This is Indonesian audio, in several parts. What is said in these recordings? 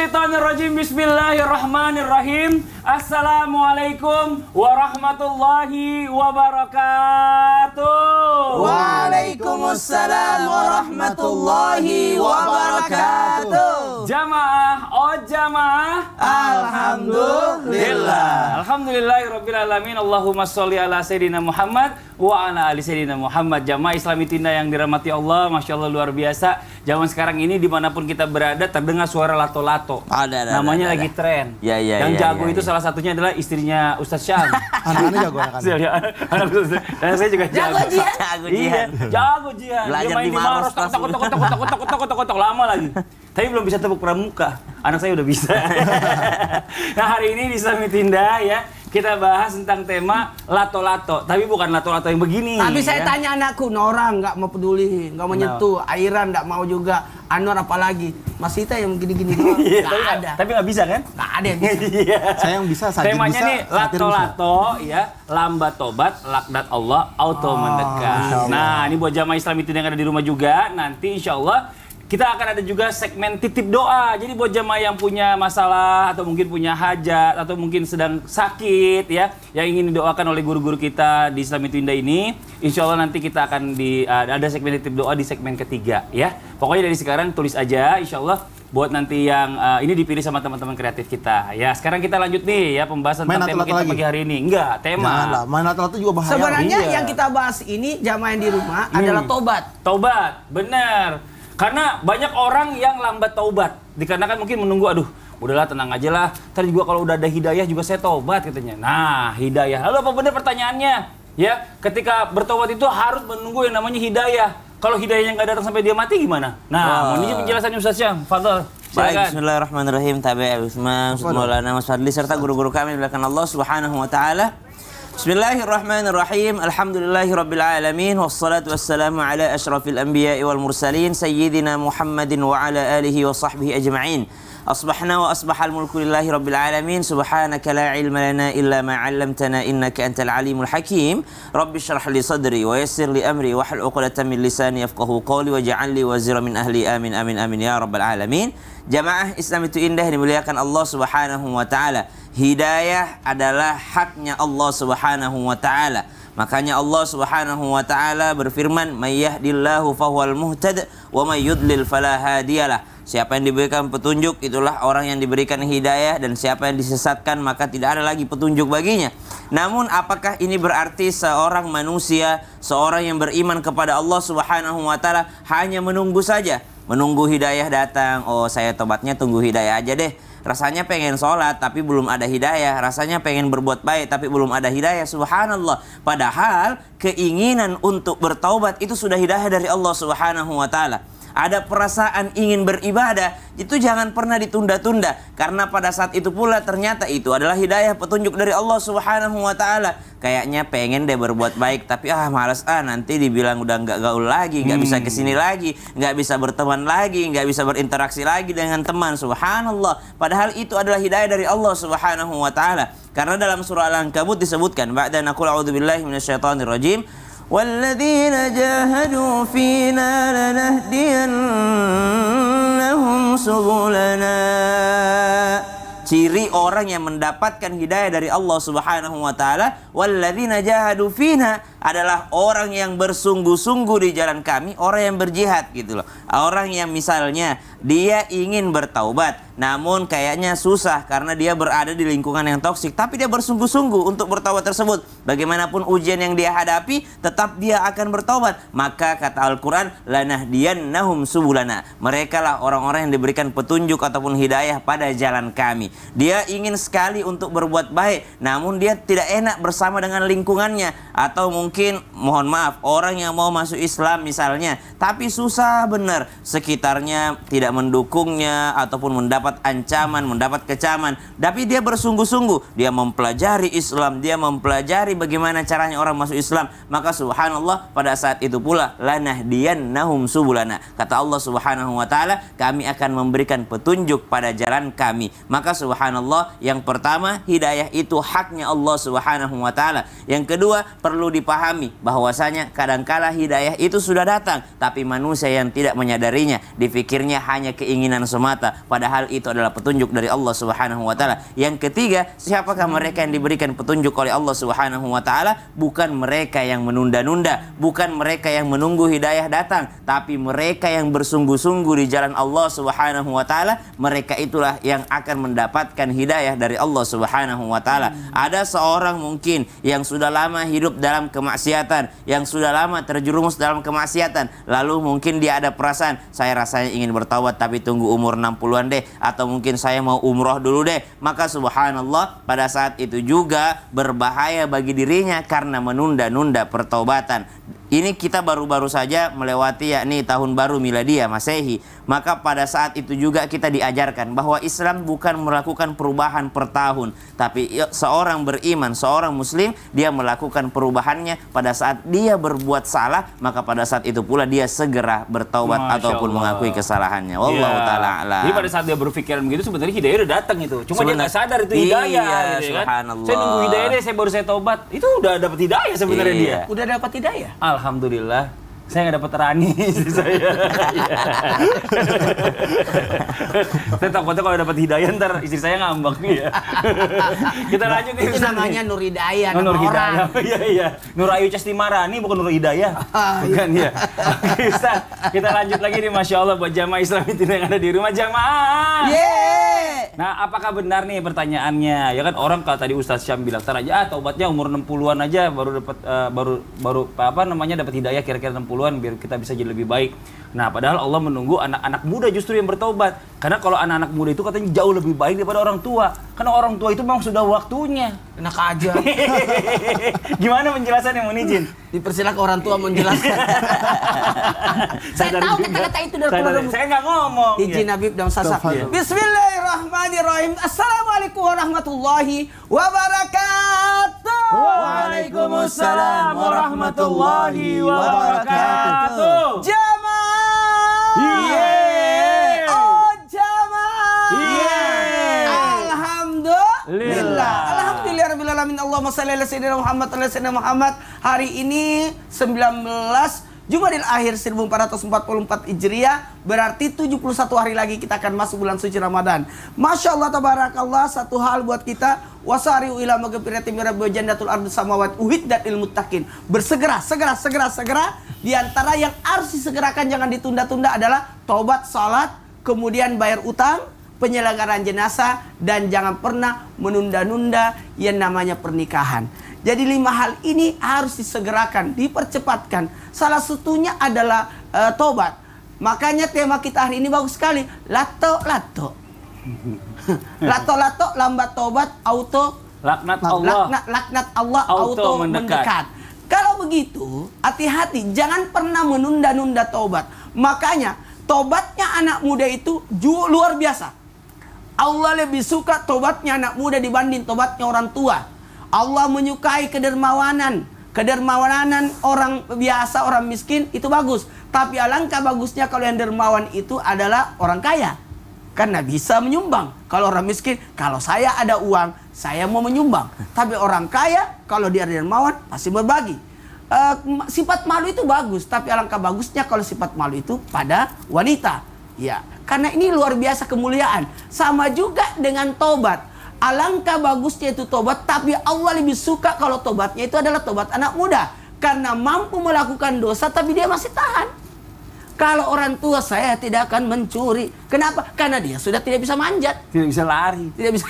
Minasyaitonirrajim. Bismillahirrahmanirrahim. Assalamualaikum warahmatullahi wabarakatuh. Waalaikumsalam warahmatullahi wabarakatuh. Jamaah, oh jamaah, alhamdulillah. Alhamdulillahirabbil alamin. Allahumma sholli ala sayyidina Muhammad wa ala ali sayyidina Muhammad. Jamaah Islami Tinda yang dirahmati Allah, Masya Allah luar biasa. Zaman sekarang ini dimanapun kita berada terdengar suara lato-lato. Namanya lagi tren. Yang jago itu salah satunya adalah istrinya Ustadz Syam. Anak-anak jago Dan saya juga jago. Jago jihan. Belajar Dia main di di Maros, tok lama lagi. Tapi belum bisa tepuk pramuka. Anak saya udah bisa. Nah, hari ini di Islami Tinda ya, kita bahas tentang tema lato-lato. Tapi bukan lato-lato yang begini. Tapi saya tanya anakku, Nora nggak mau peduli, nggak mau nyentuh. Airan nggak mau juga. Anwar apalagi. Mas Sita yang gini-gini doang. Nggak ada. Tapi nggak bisa kan? Nggak ada yang bisa. Saya yang bisa, Sajid temanya bisa, nih lato-lato ya, lambat tobat, laknat Allah auto mendekat. Nah, ini buat jamaah Islami Tinda yang ada di rumah juga. Nanti insya Allah kita akan ada juga segmen titip doa. Jadi buat jamaah yang punya masalah atau mungkin punya hajat atau mungkin sedang sakit ya, yang ingin didoakan oleh guru-guru kita di Islami Tinda ini, insya Allah nanti kita akan ada segmen titip doa di segmen ketiga ya. Pokoknya dari sekarang tulis aja, insya Allah buat nanti yang ini dipilih sama teman-teman kreatif kita. Ya, sekarang kita lanjut nih ya pembahasan tentang tema kita pagi hari ini. Enggak, tema. Janganlah, main lato-lato juga bahaya. Sebenarnya yang kita bahas ini jamaah yang di rumah adalah tobat. Tobat, benar. Karena banyak orang yang lambat taubat. Dikarenakan mungkin menunggu, aduh, udahlah tenang aja lah. Ntar juga kalau udah ada hidayah juga saya taubat katanya. Nah, hidayah. Lalu apa benar pertanyaannya? Ya, ketika bertobat itu harus menunggu yang namanya hidayah. Kalau hidayahnya nggak datang sampai dia mati gimana? Nah, mohon izin penjelasannya Ustaz Syam. Fadhal. Baik, bismillahirrahmanirrahim. Tabi'a Utsman, Maulana Mas Fadli serta guru-guru kami dimuliakan Allah Subhanahu wa taala. Bismillahirrahmanirrahim. Alhamdulillahirabbil alamin wassalatu wassalamu ala asyrafil anbiya'i wal mursalin sayyidina Muhammadin wa ala alihi wa sahbihi ajma'in. Asbahna wa asbahal mulku lillahi rabbil alamin. Subhanaka la ilma lana illa ma 'allamtana innaka antal alimul hakim. Rabbi shrah li sadri wa yassir li amri wahlul 'uqdatam min lisani yafqahu qawli waj'al li wazira min ahli. Amin amin amin ya rabbal alamin. Jamaah Islam itu indah dimuliakan Allah Subhanahu wa taala. Hidayah adalah haknya Allah Subhanahu wa taala. Makanya Allah Subhanahu wa taala berfirman, "May yahdillahu fahuwal muhtad wa may yudlil fala hadiyalah." Siapa yang diberikan petunjuk itulah orang yang diberikan hidayah, dan siapa yang disesatkan maka tidak ada lagi petunjuk baginya. Namun apakah ini berarti seorang manusia, seorang yang beriman kepada Allah Subhanahu wa taala hanya menunggu saja? Menunggu hidayah datang, oh saya tobatnya tunggu hidayah aja deh. Rasanya pengen sholat tapi belum ada hidayah. Rasanya pengen berbuat baik tapi belum ada hidayah. Subhanallah. Padahal keinginan untuk bertaubat itu sudah hidayah dari Allah Subhanahu wa ta'ala. Ada perasaan ingin beribadah, itu jangan pernah ditunda-tunda. Karena pada saat itu pula ternyata itu adalah hidayah petunjuk dari Allah Subhanahu wa ta'ala. Kayaknya pengen deh berbuat baik, tapi malas nanti dibilang udah nggak gaul lagi, nggak bisa kesini lagi, nggak bisa berteman lagi, nggak bisa berinteraksi lagi dengan teman. Subhanallah. Padahal itu adalah hidayah dari Allah Subhanahu wa ta'ala. Karena dalam surah Al-Ankabut disebutkan, ba'da naqul a'udzubillahi minasyaitonirrajim, walladzina jahadu fina lanahdiyannahum subulana. Ciri orang yang mendapatkan hidayah dari Allah Subhanahu wa taala, walladzina jahadu fina, adalah orang yang bersungguh-sungguh di jalan kami, orang yang berjihad gitu loh. Orang yang misalnya dia ingin bertaubat, namun kayaknya susah karena dia berada di lingkungan yang toksik, tapi dia bersungguh-sungguh untuk bertaubat tersebut. Bagaimanapun ujian yang dia hadapi, tetap dia akan bertaubat. Maka kata Al-Quran, lanahdiyannahum subulana. Mereka lah orang-orang yang diberikan petunjuk ataupun hidayah pada jalan kami. Dia ingin sekali untuk berbuat baik, namun dia tidak enak bersama dengan lingkungannya. Atau mungkin, mohon maaf, orang yang mau masuk Islam misalnya, tapi susah benar, sekitarnya tidak mendukungnya ataupun mendapat ancaman, mendapat kecaman. Tapi dia bersungguh-sungguh, dia mempelajari Islam, dia mempelajari bagaimana caranya orang masuk Islam. Maka subhanallah, pada saat itu pula lanahdiyannahum subulana. Kata Allah Subhanahu wa taala, kami akan memberikan petunjuk pada jalan kami. Maka subhanallah, yang pertama, hidayah itu haknya Allah Subhanahu wa taala. Yang kedua, perlu dipahami pahami bahwasanya kadangkala hidayah itu sudah datang, tapi manusia yang tidak menyadarinya, dipikirnya hanya keinginan semata, padahal itu adalah petunjuk dari Allah Subhanahu wa taala. Yang ketiga, siapakah mereka yang diberikan petunjuk oleh Allah Subhanahu wa taala? Bukan mereka yang menunda-nunda, bukan mereka yang menunggu hidayah datang, tapi mereka yang bersungguh-sungguh di jalan Allah Subhanahu wa taala. Mereka itulah yang akan mendapatkan hidayah dari Allah Subhanahu wa taala. Ada seorang mungkin yang sudah lama hidup dalam kemaksiatan, yang sudah lama terjerumus dalam kemaksiatan, lalu mungkin dia ada perasaan, saya rasanya ingin bertaubat tapi tunggu umur 60-an deh, atau mungkin saya mau umroh dulu deh. Maka subhanallah, pada saat itu juga berbahaya bagi dirinya karena menunda-nunda pertaubatan. Ini kita baru-baru saja melewati yakni tahun baru Miladiah Masehi. Maka pada saat itu juga kita diajarkan bahwa Islam bukan melakukan perubahan per tahun, tapi seorang beriman, seorang muslim, dia melakukan perubahannya pada saat dia berbuat salah, maka pada saat itu pula dia segera bertaubat ataupun mengakui kesalahannya. Wallahu taala a'lam. Jadi pada saat dia berpikiran begitu sebenarnya hidayah udah datang itu. Cuma dia nggak sadar itu hidayah, iya, gitu kan. subhanallah. Saya nunggu hidayah deh, saya taubat. Itu udah dapat hidayah sebenarnya Iya. dia. Udah dapat hidayah. Alhamdulillah, saya nggak dapat Rani istri saya. Saya takutnya kalau dapat hidayah ntar istri saya ngambek ya. Kita lanjut nih. Itu namanya Nur Hidayah, Nur nama orang. Hidayah. Iya iya. Nur Ayu Castimarani bukan Nur Hidayah. Bukan ya. Oke, Ustaz, kita lanjut lagi nih, Masya Allah, buat jamaah Islam yang ada di rumah jamaah. Yeay. Nah, apakah benar nih pertanyaannya? Ya kan orang kalau tadi Ustaz Syam bilang, "Tar aja taubatnya umur 60-an aja baru dapat baru apa namanya dapat hidayah kira-kira 60-an biar kita bisa jadi lebih baik." Nah, padahal Allah menunggu anak-anak muda justru yang bertaubat. Karena kalau anak-anak muda itu katanya jauh lebih baik daripada orang tua. Karena orang tua itu memang sudah waktunya. Enak aja. Gimana penjelasannya, mohon izin? Dipersilakan orang tua menjelaskan. Saya tahu kata-kata itu dari keluar. Saya nggak ngomong. Izin Ya. Habib dan Sasa. Iya. Bismillahirrahmanirrahim. Assalamualaikum warahmatullahi wabarakatuh. Waalaikumsalam warahmatullahi wabarakatuh. Jamaah. Yeay. Oh, jamaah. Yeay. Alhamdulillah. Alhamdulillah. Allahumma shalli ala sayyidina Muhammad. Hari ini 19 Jumadil Akhir 1444 Hijriah, berarti 71 hari lagi kita akan masuk bulan suci Ramadan. Masya Allah tabarakallah, satu hal buat kita, wasari'u ila maghfiratin min rabbil jannatul ardu samawati uhiddat lil muttaqin. Bersegera, segera. Di antara yang harus disegerakan, jangan ditunda-tunda adalah taubat, salat, kemudian bayar utang, penyelenggaraan jenazah, dan jangan pernah menunda-nunda yang namanya pernikahan. Jadi 5 hal ini harus disegerakan, dipercepatkan. Salah satunya adalah tobat. Makanya tema kita hari ini bagus sekali. Lato. Lato, lambat tobat, auto Laknat Allah. Laknat Allah auto mendekat. Kalau begitu, hati-hati, jangan pernah menunda-nunda tobat. Makanya tobatnya anak muda itu luar biasa. Allah lebih suka tobatnya anak muda dibanding tobatnya orang tua. Allah menyukai kedermawanan. Kedermawanan orang biasa, orang miskin itu bagus. Tapi alangkah bagusnya kalau yang dermawan itu adalah orang kaya. Karena bisa menyumbang. Kalau orang miskin, kalau saya ada uang, saya mau menyumbang. Tapi orang kaya, kalau dia dermawan, pasti berbagi. Sifat malu itu bagus. Tapi alangkah bagusnya kalau sifat malu itu pada wanita. Ya, karena ini luar biasa kemuliaan. Sama juga dengan tobat. Alangkah bagusnya itu tobat, tapi Allah lebih suka kalau tobatnya itu adalah tobat anak muda. Karena mampu melakukan dosa, tapi dia masih tahan. Kalau orang tua, saya tidak akan mencuri. Kenapa? Karena dia sudah tidak bisa manjat. Tidak bisa lari. Tidak bisa.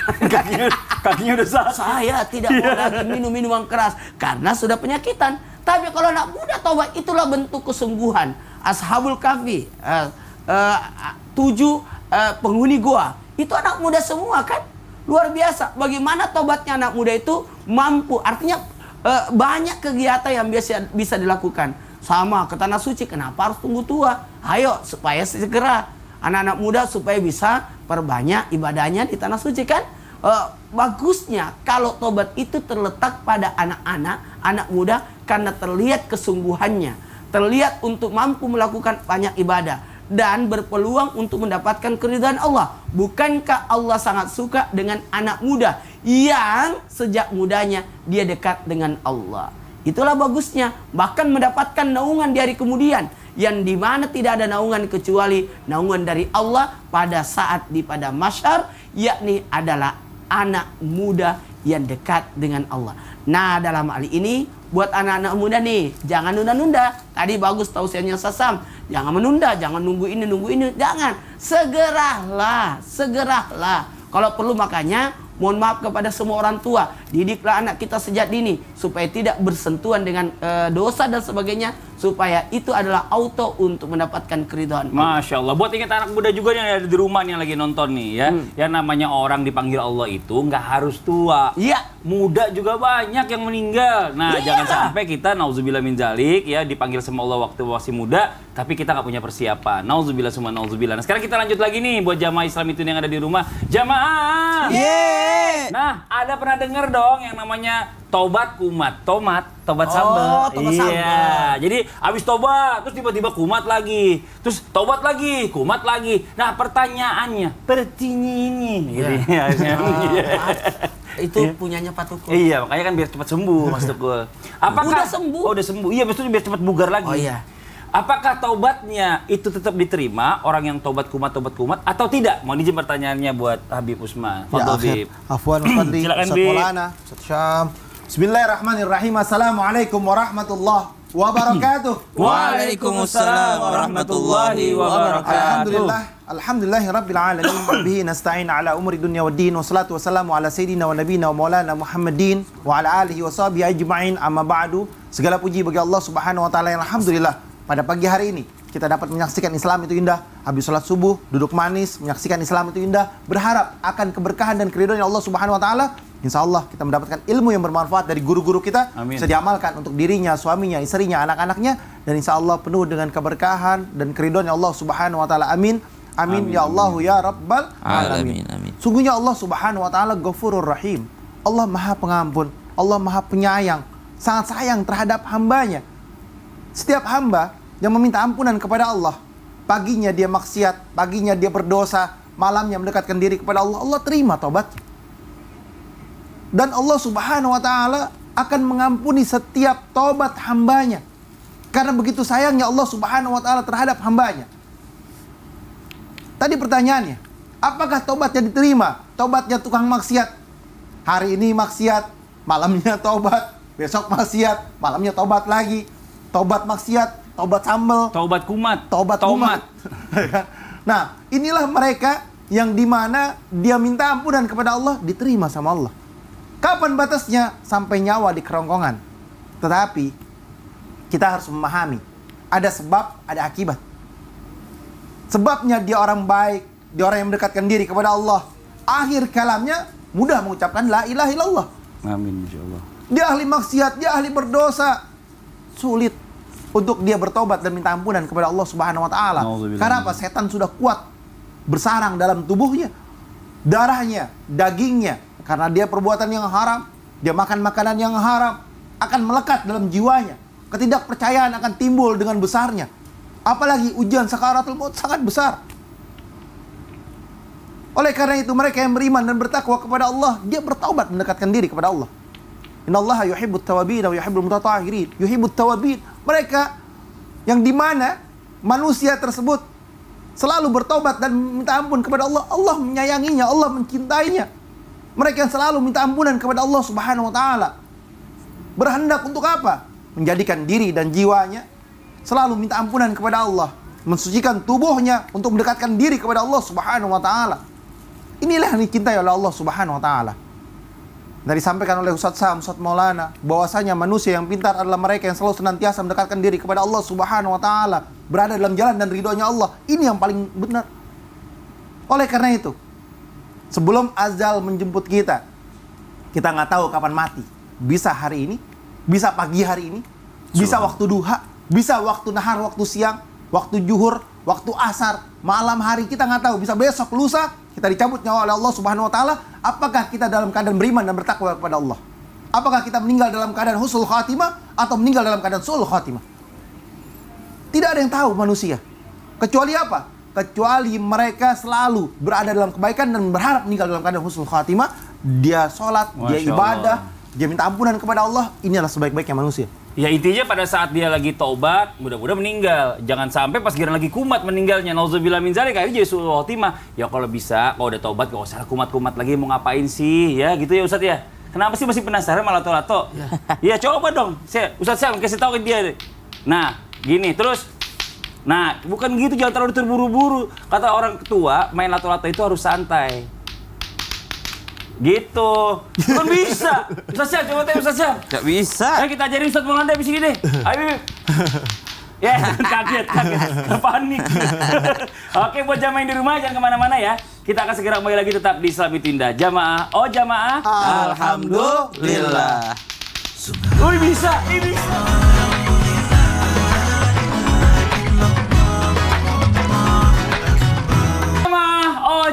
Kakinya udah sakit. Saya tidak mau lagi minum minuman keras. Karena sudah penyakitan. Tapi kalau anak muda tobat, itulah bentuk kesungguhan. Ashabul Kahfi, 7 penghuni gua. Itu anak muda semua kan? Luar biasa. Bagaimana tobatnya anak muda itu mampu. Artinya banyak kegiatan yang bisa dilakukan. Sama ke tanah suci. Kenapa harus tunggu tua? Ayo supaya segera. Anak-anak muda supaya bisa perbanyak ibadahnya di tanah suci kan? Bagusnya kalau tobat itu terletak pada anak-anak, anak muda. Karena terlihat kesungguhannya. Terlihat untuk mampu melakukan banyak ibadah. Dan berpeluang untuk mendapatkan keridhaan Allah. Bukankah Allah sangat suka dengan anak muda yang sejak mudanya dia dekat dengan Allah? Itulah bagusnya. Bahkan mendapatkan naungan di hari kemudian. Yang dimana tidak ada naungan kecuali naungan dari Allah pada saat pada mahsyar. Yakni adalah anak muda yang dekat dengan Allah. Nah, dalam hal ini buat anak-anak muda nih, jangan nunda-nunda. Tadi bagus tausiahnya Sasam, jangan menunda, jangan nunggu ini, jangan. Segeralah. Kalau perlu makanya mohon maaf kepada semua orang tua, didiklah anak kita sejak dini supaya tidak bersentuhan dengan dosa dan sebagainya, supaya itu adalah auto untuk mendapatkan keridhaan. Masya Allah. Buat ingat anak muda juga yang ada di rumah nih yang lagi nonton nih ya, yang namanya orang dipanggil Allah itu nggak harus tua. Iya. Muda juga banyak yang meninggal. Nah, jangan sampai kita nauzubillah min dzalik ya dipanggil sama Allah waktu masih muda, tapi kita nggak punya persiapan. Nauzubillah summa nauzubillah. Nah, sekarang kita lanjut lagi nih buat jamaah Islam itu yang ada di rumah. Jamaah. Nah, ada pernah dengar dong yang namanya tobat kumat, tobat sambal. Tobat sambal. Jadi habis tobat, terus tiba-tiba kumat lagi, terus tobat lagi, kumat lagi. Nah, pertanyaannya, ini. Itu punyanya Pak Tukul. Iya, makanya kan biar cepat sembuh, Mas Tukul. Apakah udah sembuh? Oh, udah sembuh. Iya, maksudnya biar cepat bugar lagi. Oh iya. Apakah taubatnya itu tetap diterima orang yang tobat kumat atau tidak? Mohon izin pertanyaannya buat Habib Usman. Fadhil Habib. Afwan Fadli, Silakan, Ustaz Bib. Maulana, Ustaz Syam. Bismillahirrahmanirrahim. Assalamualaikum warahmatullahi wabarakatuh. Waalaikumsalam warahmatullahi wabarakatuh. Alhamdulillahirabbil alamin. Bihi nasta'in ala umuri dunya waddin. Wassalatu wassalamu ala sayyidina wa nabiyina wa maulana Muhammadin wa ala alihi wa sahbihi ajma'in. Amma ba'du. Segala puji bagi Allah Subhanahu wa taala yang alhamdulillah pada pagi hari ini kita dapat menyaksikan Islam itu indah. Habis sholat subuh, duduk manis, menyaksikan Islam itu indah. Berharap akan keberkahan dan keridhaan Allah Subhanahu wa taala. Insya Allah kita mendapatkan ilmu yang bermanfaat dari guru-guru kita. Amin. Bisa diamalkan untuk dirinya, suaminya, istrinya, anak-anaknya. Dan insya Allah penuh dengan keberkahan dan keridhaan Allah Subhanahu wa taala. Amin. Amin. Ya Allah ya Rabbal Alamin. Amin. Sungguhnya Allah Subhanahu wa taala Ghafurur Rahim. Allah Maha Pengampun. Allah Maha Penyayang. Sangat sayang terhadap hambanya. Setiap hamba yang meminta ampunan kepada Allah, paginya dia maksiat, paginya dia berdosa, malamnya mendekatkan diri kepada Allah, Allah terima taubat. Dan Allah Subhanahu wa taala akan mengampuni setiap taubat hambanya. Karena begitu sayangnya Allah Subhanahu wa taala terhadap hambanya. Tadi pertanyaannya, apakah taubatnya diterima? Taubatnya tukang maksiat. Hari ini maksiat, malamnya taubat, besok maksiat, malamnya taubat lagi. Taubat maksiat, taubat sambal, Taubat kumat. taubat kumat. Nah, inilah mereka yang dimana dia minta ampunan kepada Allah, diterima sama Allah. Kapan batasnya? Sampai nyawa di kerongkongan. Tetapi kita harus memahami, ada sebab, ada akibat. Sebabnya dia orang baik, dia orang yang mendekatkan diri kepada Allah. Akhir kalamnya mudah mengucapkan la ilaha illallah. Amin insyaallah. Dia ahli maksiat, dia ahli berdosa. Sulit untuk dia bertobat dan minta ampunan kepada Allah Subhanahu wa taala. Karena apa? Setan sudah kuat bersarang dalam tubuhnya. Darahnya, dagingnya, karena dia perbuatan yang haram, dia makan makanan yang haram, akan melekat dalam jiwanya. Ketidakpercayaan akan timbul dengan besarnya. Apalagi ujian sakaratul maut sangat besar. Oleh karena itu mereka yang beriman dan bertakwa kepada Allah, dia bertaubat mendekatkan diri kepada Allah. Innallaha yuhibbut tawabin wa yuhibbul mutatahhirin. Yuhibbut tawabin, mereka yang dimana manusia tersebut selalu bertobat dan minta ampun kepada Allah. Allah menyayanginya, Allah mencintainya. Mereka yang selalu minta ampunan kepada Allah Subhanahu wa taala. Berhendak untuk apa? Menjadikan diri dan jiwanya selalu minta ampunan kepada Allah, mensucikan tubuhnya untuk mendekatkan diri kepada Allah Subhanahu wa taala. Inilah yang dicintai oleh Allah Subhanahu wa taala. Dan disampaikan oleh Ustaz Sam, Ustaz Maulana, bahwasanya manusia yang pintar adalah mereka yang selalu senantiasa mendekatkan diri kepada Allah Subhanahu wa taala, berada dalam jalan dan ridhonya Allah. Ini yang paling benar. Oleh karena itu, sebelum azal menjemput kita nggak tahu kapan mati. Bisa hari ini, bisa pagi hari ini, bisa waktu duha, bisa waktu nahar, waktu siang, waktu juhur, waktu asar, malam hari, kita nggak tahu. Bisa besok, lusa, kita dicabut nyawa oleh Allah Subhanahu wa taala. Apakah kita dalam keadaan beriman dan bertakwa kepada Allah? Apakah kita meninggal dalam keadaan husnul khatimah atau meninggal dalam keadaan su'ul khatimah? Tidak ada yang tahu manusia. Kecuali apa? Kecuali mereka selalu berada dalam kebaikan dan berharap meninggal dalam keadaan husnul khatimah. Dia sholat, dia ibadah, dia minta ampunan kepada Allah, ini adalah sebaik-baiknya manusia. Ya intinya pada saat dia lagi taubat, mudah-mudahan meninggal. Jangan sampai pas giliran lagi kumat meninggalnya. Nauzubillah min dzalik, akhirnya jadi suul khotimah. Ya kalau bisa, kalau udah taubat gak usah kumat-kumat lagi, mau ngapain sih? Ya gitu ya Ustadz ya. Kenapa sih masih penasaran malah lato-lato? Ya coba dong. Ustadz Syam kasih tahu ke dia. Nah, gini terus. Nah, bukan gitu, jangan terlalu terburu-buru. Kata orang tua, main lato-lato itu harus santai. Gitu. Kan bisa. Ustadz Syam, coba tanya Ustadz Syam. Gak bisa. Ayo kita ajarin Ustadz Maulana di sini deh. Ayo, Bib. Ya, kaget. Panik. Oke, buat jamaah yang di rumah jangan kemana-mana ya. Kita akan segera kembali lagi tetap di Islami Tinda. Jamaah, jamaah. Alhamdulillah. Wih, bisa, ini bisa.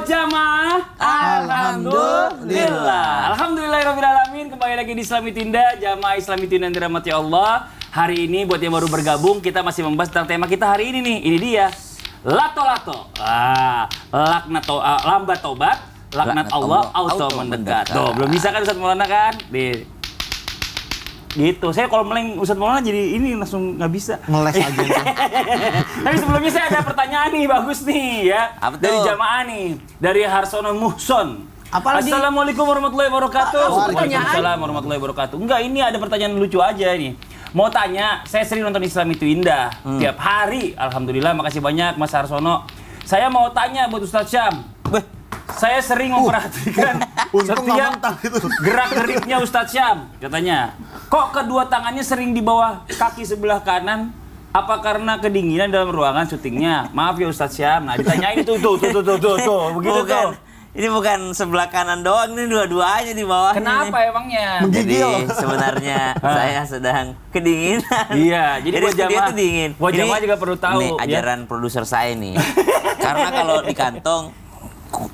Jamaah, alhamdulillah. Alhamdulillahirrahmanirrahim. Kembali lagi di Islami Tinda, jamaah Islami Tinda yang dirahmati Allah. Hari ini buat yang baru bergabung, kita masih membahas tentang tema kita hari ini nih. Ini dia, lato-lato. Lambat tobat, laknat Allah auto mendekat. Tuh, belum bisa kan Ustadz Maulana kan? Gitu, saya kalau meleng Ustadz Maulana jadi ini langsung nggak bisa. Ngeles aja. Tapi sebelumnya saya ada pertanyaan nih, bagus nih ya. Apa dari tuh? jamaah nih, dari Harsono Muhson. Apalagi? Assalamualaikum warahmatullahi wabarakatuh. Waalaikumsalam warahmatullahi wabarakatuh. Enggak, ini ada pertanyaan lucu aja nih. Mau tanya, saya sering nonton Islam itu Indah tiap hari. Alhamdulillah, makasih banyak Mas Harsono. Saya mau tanya buat Ustadz Syam. Saya sering memperhatikan setiap gerak-geriknya Ustadz Syam. Katanya, kok kedua tangannya sering di bawah kaki sebelah kanan? Apa karena kedinginan dalam ruangan syutingnya? Maaf ya Ustadz Syam. Nah, ditanyain tuh, begitu tuh. Ini bukan sebelah kanan doang, ini dua-duanya di bawah. Kenapa emangnya? Jadi sebenarnya saya sedang kedinginan. Iya, jadi buat studio jamaah itu dingin. Buat jamaah juga perlu tahu. Ini ajaran produser saya nih. Karena kalau di kantong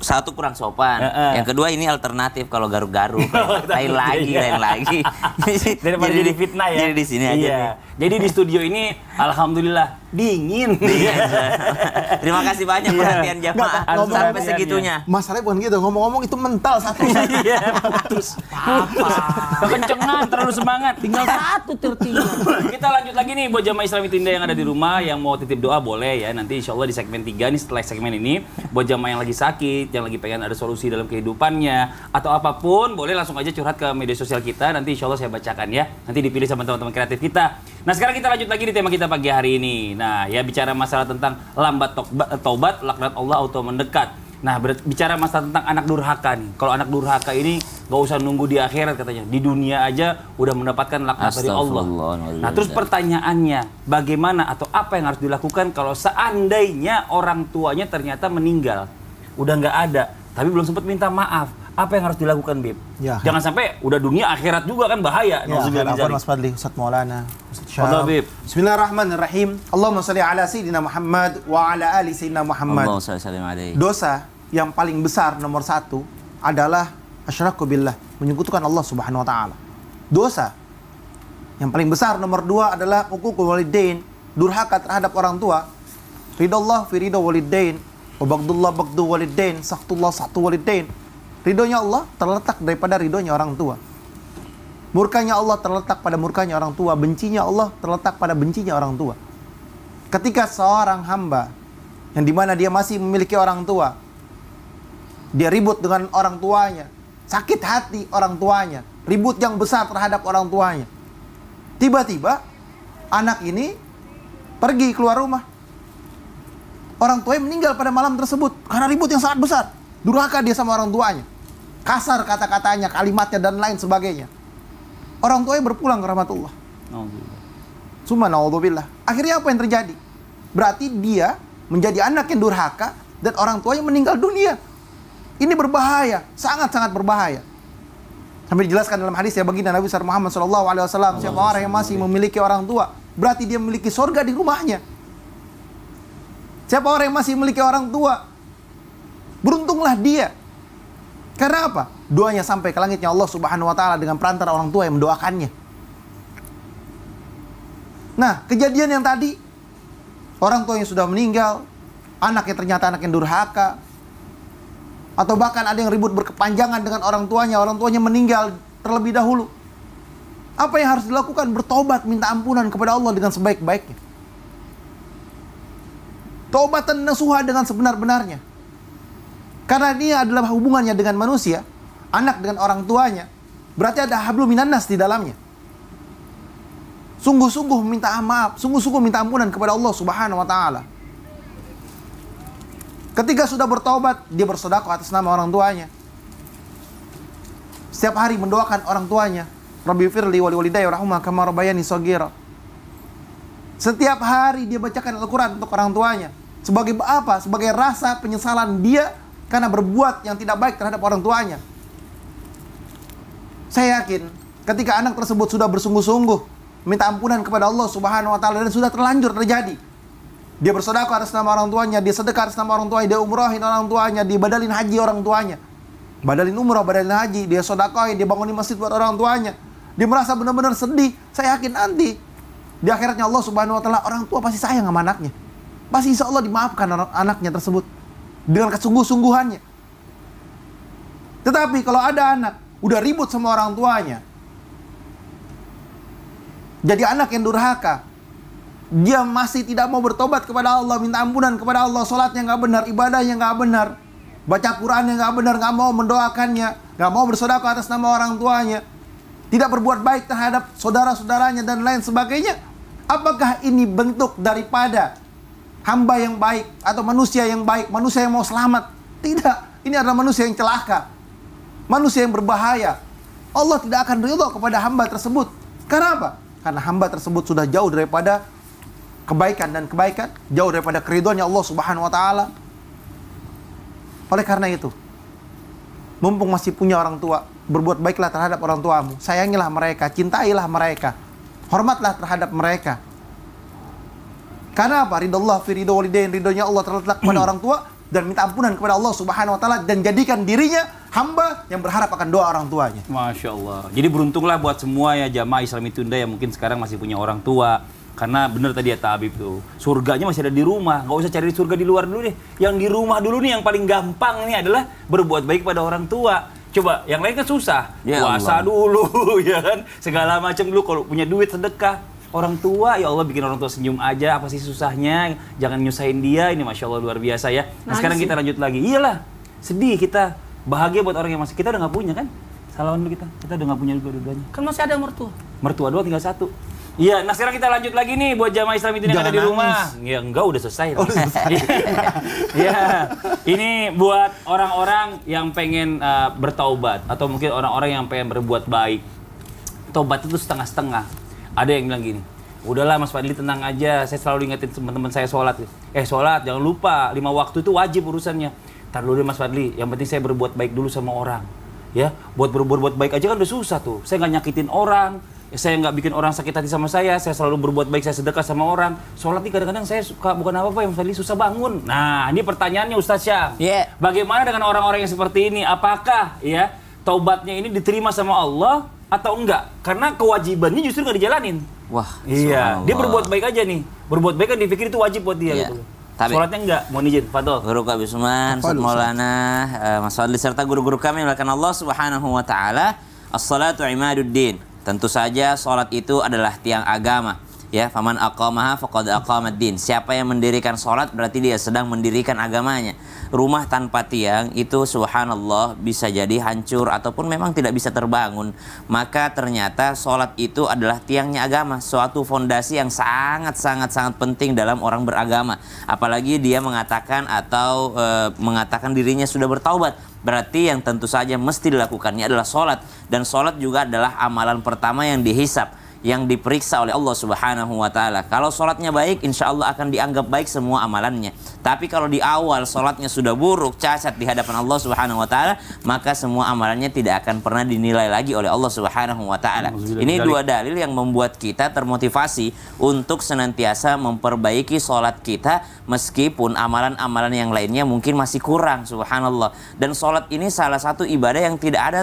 satu kurang sopan, yang kedua ini alternatif kalau garuk-garuk, lain lagi. Daripada jadi fitnah ya. Jadi di sini aja nih. Jadi di studio ini alhamdulillah dingin. Terima kasih banyak perhatian jamaah sampai segitunya. Masalahnya bukan gitu, ngomong-ngomong itu mental satu. Iya, putus. Kekencengan, terlalu semangat. tinggal satu tertinggal. Kita lanjut lagi nih buat jamaah Islami Tinda yang ada di rumah yang mau titip doa boleh ya. Nanti insya Allah di segmen 3 nih, setelah segmen ini buat jamaah yang lagi sakit, yang lagi pengen ada solusi dalam kehidupannya atau apapun, boleh langsung aja curhat ke media sosial kita. Nanti insya Allah saya bacakan ya. Nanti dipilih sama teman-teman kreatif kita. Nah, sekarang kita lanjut lagi di tema kita pagi hari ini. Nah, ya bicara masalah tentang lambat taubat, laknat Allah auto mendekat. Nah, bicara masalah tentang anak durhaka nih. Kalau anak durhaka ini gak usah nunggu di akhirat katanya. Di dunia aja udah mendapatkan laknat dari Allah. Nah, terus pertanyaannya, bagaimana atau apa yang harus dilakukan kalau seandainya orang tuanya ternyata meninggal? Udah nggak ada, tapi belum sempat minta maaf. Apa yang harus dilakukan, Bib? Ya. Jangan sampai udah dunia akhirat juga kan bahaya. Ya, Mas Fadli, Ustadz Maulana, Ustadz Syam. Bismillahirrahmanirrahim. Allahumma shalli ala Sayyidina Muhammad wa ala ali Sayyidina Muhammad. Dosa yang paling besar nomor 1 adalah asyraku billah, menyekutukan Allah Subhanahu wa taala. Dosa yang paling besar nomor 2 adalah uququl walidain, durhaka terhadap orang tua. Ridallah fi ridha walidain, wa baghdullah baghdu walidain, sakhtullah sakhtu walidain. Ridhonya Allah terletak daripada ridhonya orang tua. Murkanya Allah terletak pada murkanya orang tua. Bencinya Allah terletak pada bencinya orang tua. Ketika seorang hamba yang dimana dia masih memiliki orang tua, dia ribut dengan orang tuanya, sakit hati orang tuanya, ribut yang besar terhadap orang tuanya. Tiba-tiba anak ini pergi keluar rumah. Orang tuanya meninggal pada malam tersebut karena ribut yang sangat besar. Durhaka dia sama orang tuanya. Kasar kata-katanya, kalimatnya dan lain sebagainya. Orang tuanya berpulang ke rahmatullah. Summa naudzubillah. Akhirnya apa yang terjadi? Berarti dia menjadi anak yang durhaka dan orang tuanya meninggal dunia. Ini berbahaya, sangat-sangat berbahaya. Sampai dijelaskan dalam hadis ya baginda Nabi Muhammad SAW, siapa orang yang masih memiliki orang tua, berarti dia memiliki surga di rumahnya. Siapa orang yang masih memiliki orang tua, beruntunglah dia. Karena apa? Doanya sampai ke langitnya Allah Subhanahu wa taala dengan perantara orang tua yang mendoakannya. Nah, kejadian yang tadi, orang tua yang sudah meninggal, anaknya ternyata anak yang durhaka, atau bahkan ada yang ribut berkepanjangan dengan orang tuanya meninggal terlebih dahulu. Apa yang harus dilakukan? Bertobat, minta ampunan kepada Allah dengan sebaik-baiknya. Taubatan nasuha dengan sebenar-benarnya. Karena ini adalah hubungannya dengan manusia, anak dengan orang tuanya. Berarti ada hablum minan nas di dalamnya. Sungguh-sungguh minta maaf, sungguh-sungguh minta ampunan kepada Allah Subhanahu wa taala. Ketika sudah bertobat, dia bersedekah atas nama orang tuanya. Setiap hari mendoakan orang tuanya. Rabbi firli wali walidayya warhamhuma kama rabbayani shaghira. Setiap hari dia bacakan Al-Quran untuk orang tuanya. Sebagai apa? Sebagai rasa penyesalan dia karena berbuat yang tidak baik terhadap orang tuanya. Saya yakin ketika anak tersebut sudah bersungguh-sungguh minta ampunan kepada Allah Subhanahu wa taala dan sudah terlanjur terjadi. Dia bersedekah atas nama orang tuanya, dia sedekah atas nama orang tuanya, dia umrahin orang tuanya, dia badalin haji orang tuanya. Badalin umrah, badalin haji, dia sedekahin, dia bangunin masjid buat orang tuanya. Dia merasa benar-benar sedih. Saya yakin nanti di akhiratnya Allah Subhanahu wa taala, orang tua pasti sayang sama anaknya. Pasti insya Allah dimaafkan anaknya tersebut dengan kesungguh-sungguhannya. Tetapi kalau ada anak udah ribut sama orang tuanya, jadi anak yang durhaka, dia masih tidak mau bertobat kepada Allah, minta ampunan kepada Allah, sholatnya nggak benar, ibadahnya nggak benar, baca Qurannya nggak benar, nggak mau mendoakannya, nggak mau bersedekah atas nama orang tuanya, tidak berbuat baik terhadap saudara-saudaranya dan lain sebagainya. Apakah ini bentuk daripada hamba yang baik atau manusia yang baik, manusia yang mau selamat? Tidak, ini adalah manusia yang celaka, manusia yang berbahaya. Allah tidak akan ridha kepada hamba tersebut. Karena apa? Karena hamba tersebut sudah jauh daripada kebaikan dan kebaikan, jauh daripada keridhoannya Allah Subhanahu wa taala. Oleh karena itu, mumpung masih punya orang tua, berbuat baiklah terhadap orang tuamu. Sayangilah mereka, cintailah mereka, hormatlah terhadap mereka. Karena apa? Ridha Allah fi ridha walidain, ridhonya Allah terletak pada orang tua, dan minta ampunan kepada Allah Subhanahu wa taala, dan jadikan dirinya hamba yang berharap akan doa orang tuanya. Masya Allah. Jadi beruntunglah buat semua ya jamaah Islami Tunda yang mungkin sekarang masih punya orang tua. Karena benar tadi ya Habib tuh, surganya masih ada di rumah. Nggak usah cari surga di luar dulu deh. Yang di rumah dulu nih yang paling gampang ini adalah berbuat baik pada orang tua. Coba, yang lain kan susah. Ya Puasa Allah. dulu, ya kan? Segala macam dulu. Kalau punya duit sedekah. Orang tua, ya Allah bikin orang tua senyum aja. Apa sih susahnya? Jangan nyusahin dia. Ini Masya Allah luar biasa ya. Nah sekarang kita lanjut lagi. Iyalah, sedih kita. Bahagia buat orang yang masih. Kita udah nggak punya kan? Salawan dulu kita. Kita udah nggak punya dua-duanya. Kan masih ada mertua. Mertua dua tinggal satu. Iya, nah sekarang kita lanjut lagi nih buat jamaah Islam itu yang ada di rumah. Ya enggak, udah selesai. Oh, udah selesai. Iya. Ini buat orang-orang yang pengen bertaubat atau mungkin orang-orang yang pengen berbuat baik. Taubat itu setengah-setengah. Ada yang bilang gini, udahlah Mas Fadli tenang aja, saya selalu ingetin teman-teman saya sholat. Sholat, jangan lupa 5 waktu itu wajib urusannya. Ntar dulu deh Mas Fadli, yang penting saya berbuat baik dulu sama orang. Ya, berbuat baik aja kan udah susah tuh. Saya nggak nyakitin orang, saya nggak bikin orang sakit hati sama saya selalu berbuat baik, saya sedekah sama orang. Sholat nih kadang-kadang saya suka, bukan apa-apa ya Mas Fadli, susah bangun. Nah, ini pertanyaannya Ustaz Syam. Yeah. Bagaimana dengan orang-orang yang seperti ini? Apakah ya taubatnya ini diterima sama Allah atau enggak? Karena kewajibannya justru nggak dijalanin. Wah, Iya, dia subhanallah. berbuat baik aja nih. Berbuat baik kan dipikir itu wajib buat dia Iya. gitu. Tapi- Sholatnya enggak, mohon izin, Fadol. Guru Kak Bisman, Ustaz Maulana, Mas Fadli serta guru-guru kami yang dimuliakan Allah Subhanahu wa taala. As-salatu imaduddin. Tentu saja salat itu adalah tiang agama. Ya, faman aqamaha faqad aqamad-din. Siapa yang mendirikan salat berarti dia sedang mendirikan agamanya. Rumah tanpa tiang itu subhanallah bisa jadi hancur ataupun memang tidak bisa terbangun. Maka ternyata salat itu adalah tiangnya agama, suatu fondasi yang sangat penting dalam orang beragama. Apalagi dia mengatakan atau mengatakan dirinya sudah bertaubat. Berarti yang tentu saja mesti dilakukannya adalah salat, dan salat juga adalah amalan pertama yang dihisab, yang diperiksa oleh Allah Subhanahu wa taala. Kalau sholatnya baik, insya Allah akan dianggap baik semua amalannya. Tapi kalau di awal sholatnya sudah buruk, cacat di hadapan Allah Subhanahu wa taala, maka semua amalannya tidak akan pernah dinilai lagi oleh Allah Subhanahu wa taala. Ini dua dalil yang membuat kita termotivasi untuk senantiasa memperbaiki sholat kita meskipun amalan-amalan yang lainnya mungkin masih kurang, subhanallah. Dan sholat ini salah satu ibadah yang tidak ada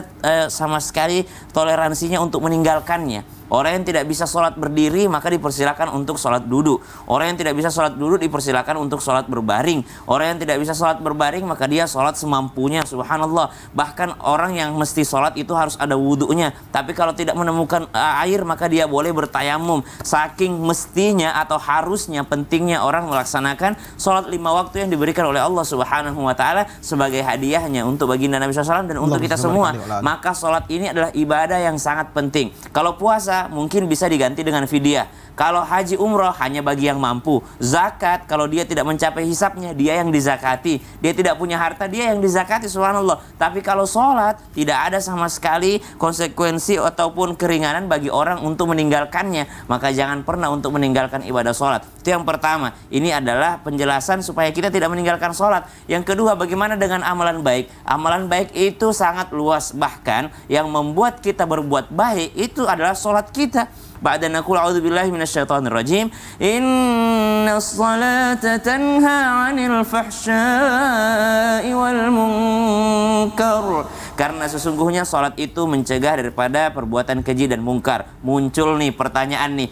sama sekali toleransinya untuk meninggalkannya. Orang yang tidak bisa sholat berdiri, maka dipersilakan untuk sholat duduk. Orang yang tidak bisa sholat duduk dipersilakan untuk sholat berbaring. Orang yang tidak bisa sholat berbaring, maka dia sholat semampunya. Subhanallah. Bahkan orang yang mesti sholat itu harus ada wudhunya. Tapi kalau tidak menemukan air, maka dia boleh bertayamum. Saking mestinya atau harusnya, pentingnya orang melaksanakan sholat 5 waktu yang diberikan oleh Allah Subhanahu wa Ta'ala sebagai hadiahnya untuk baginda Nabi SAW dan untuk kita semua. Maka sholat ini adalah ibadah yang sangat penting. Kalau puasa mungkin bisa diganti dengan fidyah. Kalau haji umroh hanya bagi yang mampu. Zakat kalau dia tidak mencapai hisapnya, dia yang dizakati. Dia tidak punya harta, dia yang dizakati, subhanallah. Tapi kalau sholat tidak ada sama sekali konsekuensi ataupun keringanan bagi orang untuk meninggalkannya. Maka jangan pernah untuk meninggalkan ibadah sholat. Itu yang pertama. Ini adalah penjelasan supaya kita tidak meninggalkan sholat. Yang kedua, bagaimana dengan amalan baik? Amalan baik itu sangat luas. Bahkan yang membuat kita berbuat baik itu adalah sholat kita. Ba'da naqul a'udzubillahi minasyaitonir rajim. Innas salata tanha 'anil fahsya'i wal munkar. Karena sesungguhnya salat itu mencegah daripada perbuatan keji dan mungkar. Muncul nih pertanyaan nih.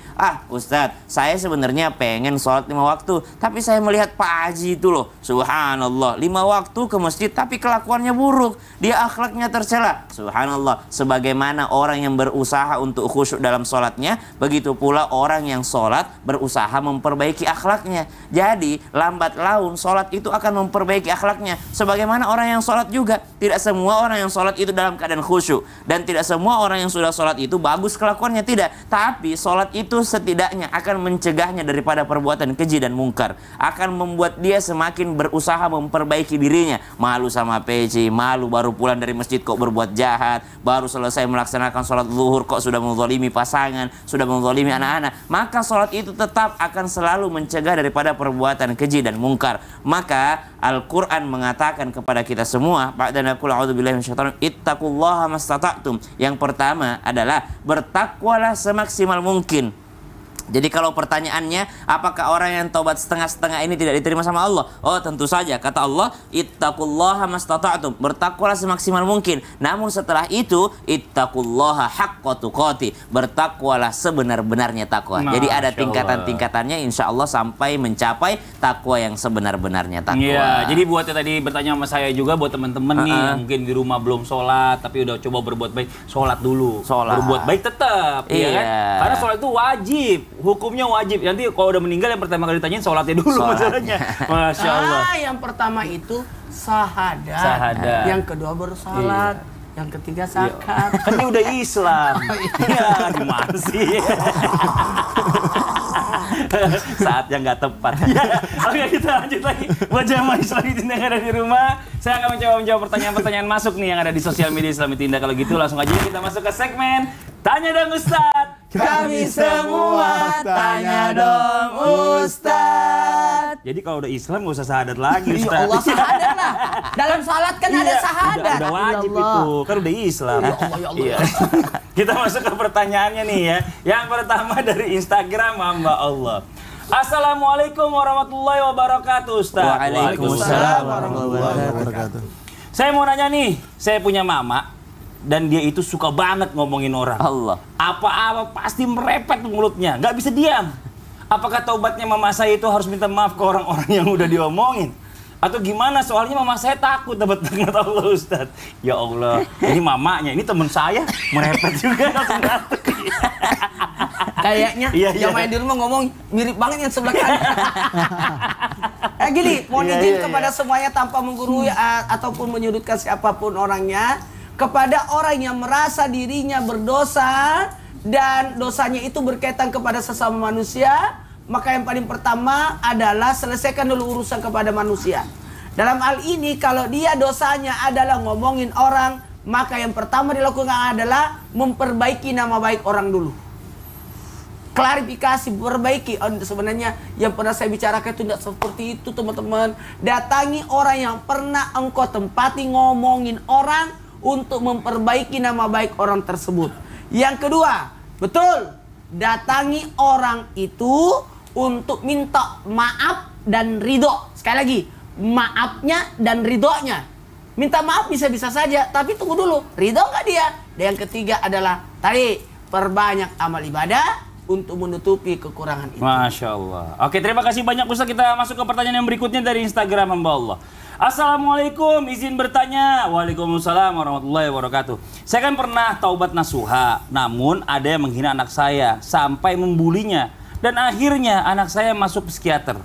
Ustadz, saya sebenarnya pengen salat 5 waktu, tapi saya melihat Pak Haji itu loh, subhanallah, 5 waktu ke masjid tapi kelakuannya buruk. Dia akhlaknya tercela. Subhanallah. Sebagaimana orang yang berusaha untuk khusyuk dalam salatnya, begitu pula orang yang sholat berusaha memperbaiki akhlaknya. Jadi lambat laun sholat itu akan memperbaiki akhlaknya. Sebagaimana orang yang sholat juga, tidak semua orang yang sholat itu dalam keadaan khusyuk, dan tidak semua orang yang sudah sholat itu bagus kelakuannya, tidak. Tapi sholat itu setidaknya akan mencegahnya daripada perbuatan keji dan mungkar, akan membuat dia semakin berusaha memperbaiki dirinya. Malu sama peci, malu baru pulang dari masjid kok berbuat jahat, baru selesai melaksanakan sholat zuhur kok sudah menzalimi pasangan, sudah menzalimi anak-anak. Maka sholat itu tetap akan selalu mencegah daripada perbuatan keji dan mungkar. Maka Al-Quran mengatakan kepada kita semua, ba'da naqul a'udzubillahi minasyaitonir rajim, ittaqullaha mastata'tum. Yang pertama adalah bertakwalah semaksimal mungkin. Jadi kalau pertanyaannya, apakah orang yang taubat setengah-setengah ini tidak diterima sama Allah? Oh, tentu saja. Kata Allah, ittaqullaha mastata'tum. Bertakwalah semaksimal mungkin. Namun setelah itu, ittaqullaha haqqa tuqati. Bertakwalah sebenar-benarnya takwa. Jadi ada tingkatan-tingkatannya, insya Allah sampai mencapai takwa yang sebenar-benarnya takwa. Iya, jadi buat yang tadi bertanya sama saya juga, buat teman-teman nih yang mungkin di rumah belum sholat, tapi udah coba berbuat baik, sholat dulu. Berbuat baik tetap, iya kan? Karena sholat itu wajib. Hukumnya wajib. Nanti kalau udah meninggal yang pertama kali ditanyain sholatnya dulu masalahnya. Masya Allah. Yang pertama itu sahadat. Yang kedua bersalat. Yang ketiga zakat. Kan dia udah Islam. Iya, gimana sih? Saatnya nggak tepat. Oke, kita lanjut lagi. Buat jamaah Islam yang ada di rumah, saya akan mencoba menjawab pertanyaan-pertanyaan masuk nih yang ada di sosial media Islam Tindak. Kalau gitu langsung aja kita masuk ke segmen Tanya Dong Ustadz. Kami semua tanya dong Ustadz. Jadi kalau udah Islam nggak usah sahadat lagi Ustadz. Ya Allah, sahadat lah. Dalam salat kan ada sahadat. Udah wajib itu. Kan udah Islam. Ya Allah, ya Allah. Iya. Kita masuk ke pertanyaannya nih ya. Yang pertama dari Instagram hamba Allah. Assalamualaikum warahmatullahi wabarakatuh Ustadz. Waalaikumsalam warahmatullahi wabarakatuh. Saya mau nanya nih, saya punya mama dan dia itu suka banget ngomongin orang. Allah. Apa-apa pasti merepet mulutnya, nggak bisa diam. Apakah taubatnya mama saya itu harus minta maaf ke orang-orang yang udah diomongin? Atau gimana? Soalnya mama saya takut dapat laknat Allah Ustadz. Ya Allah, ini mamanya, ini teman saya merepet juga langsung batuk. Kayaknya yang main di rumah ngomong mirip banget yang sebelah kanan. Gini, mohon izin kepada semuanya tanpa menggurui ataupun menyudutkan siapapun orangnya. Kepada orang yang merasa dirinya berdosa dan dosanya itu berkaitan kepada sesama manusia, maka yang paling pertama adalah selesaikan dulu urusan kepada manusia. Dalam hal ini kalau dia dosanya adalah ngomongin orang, maka yang pertama dilakukan adalah memperbaiki nama baik orang dulu. Klarifikasi, perbaiki. Sebenarnya yang pernah saya bicarakan itu tidak seperti itu teman-teman. Datangi orang yang pernah engkau tempati ngomongin orang untuk memperbaiki nama baik orang tersebut. Yang kedua, betul, datangi orang itu untuk minta maaf dan ridho. Sekali lagi, maafnya dan ridhonya. Minta maaf bisa-bisa saja, tapi tunggu dulu, ridho nggak dia? Dan yang ketiga adalah tadi perbanyak amal ibadah untuk menutupi kekurangan itu. Masya Allah. Oke, terima kasih banyak Ustaz. Kita masuk ke pertanyaan yang berikutnya dari Instagram hamba Allah. Assalamualaikum, izin bertanya. Waalaikumsalam warahmatullahi wabarakatuh. Saya kan pernah taubat nasuha, namun ada yang menghina anak saya sampai membulinya. Dan akhirnya anak saya masuk psikiater.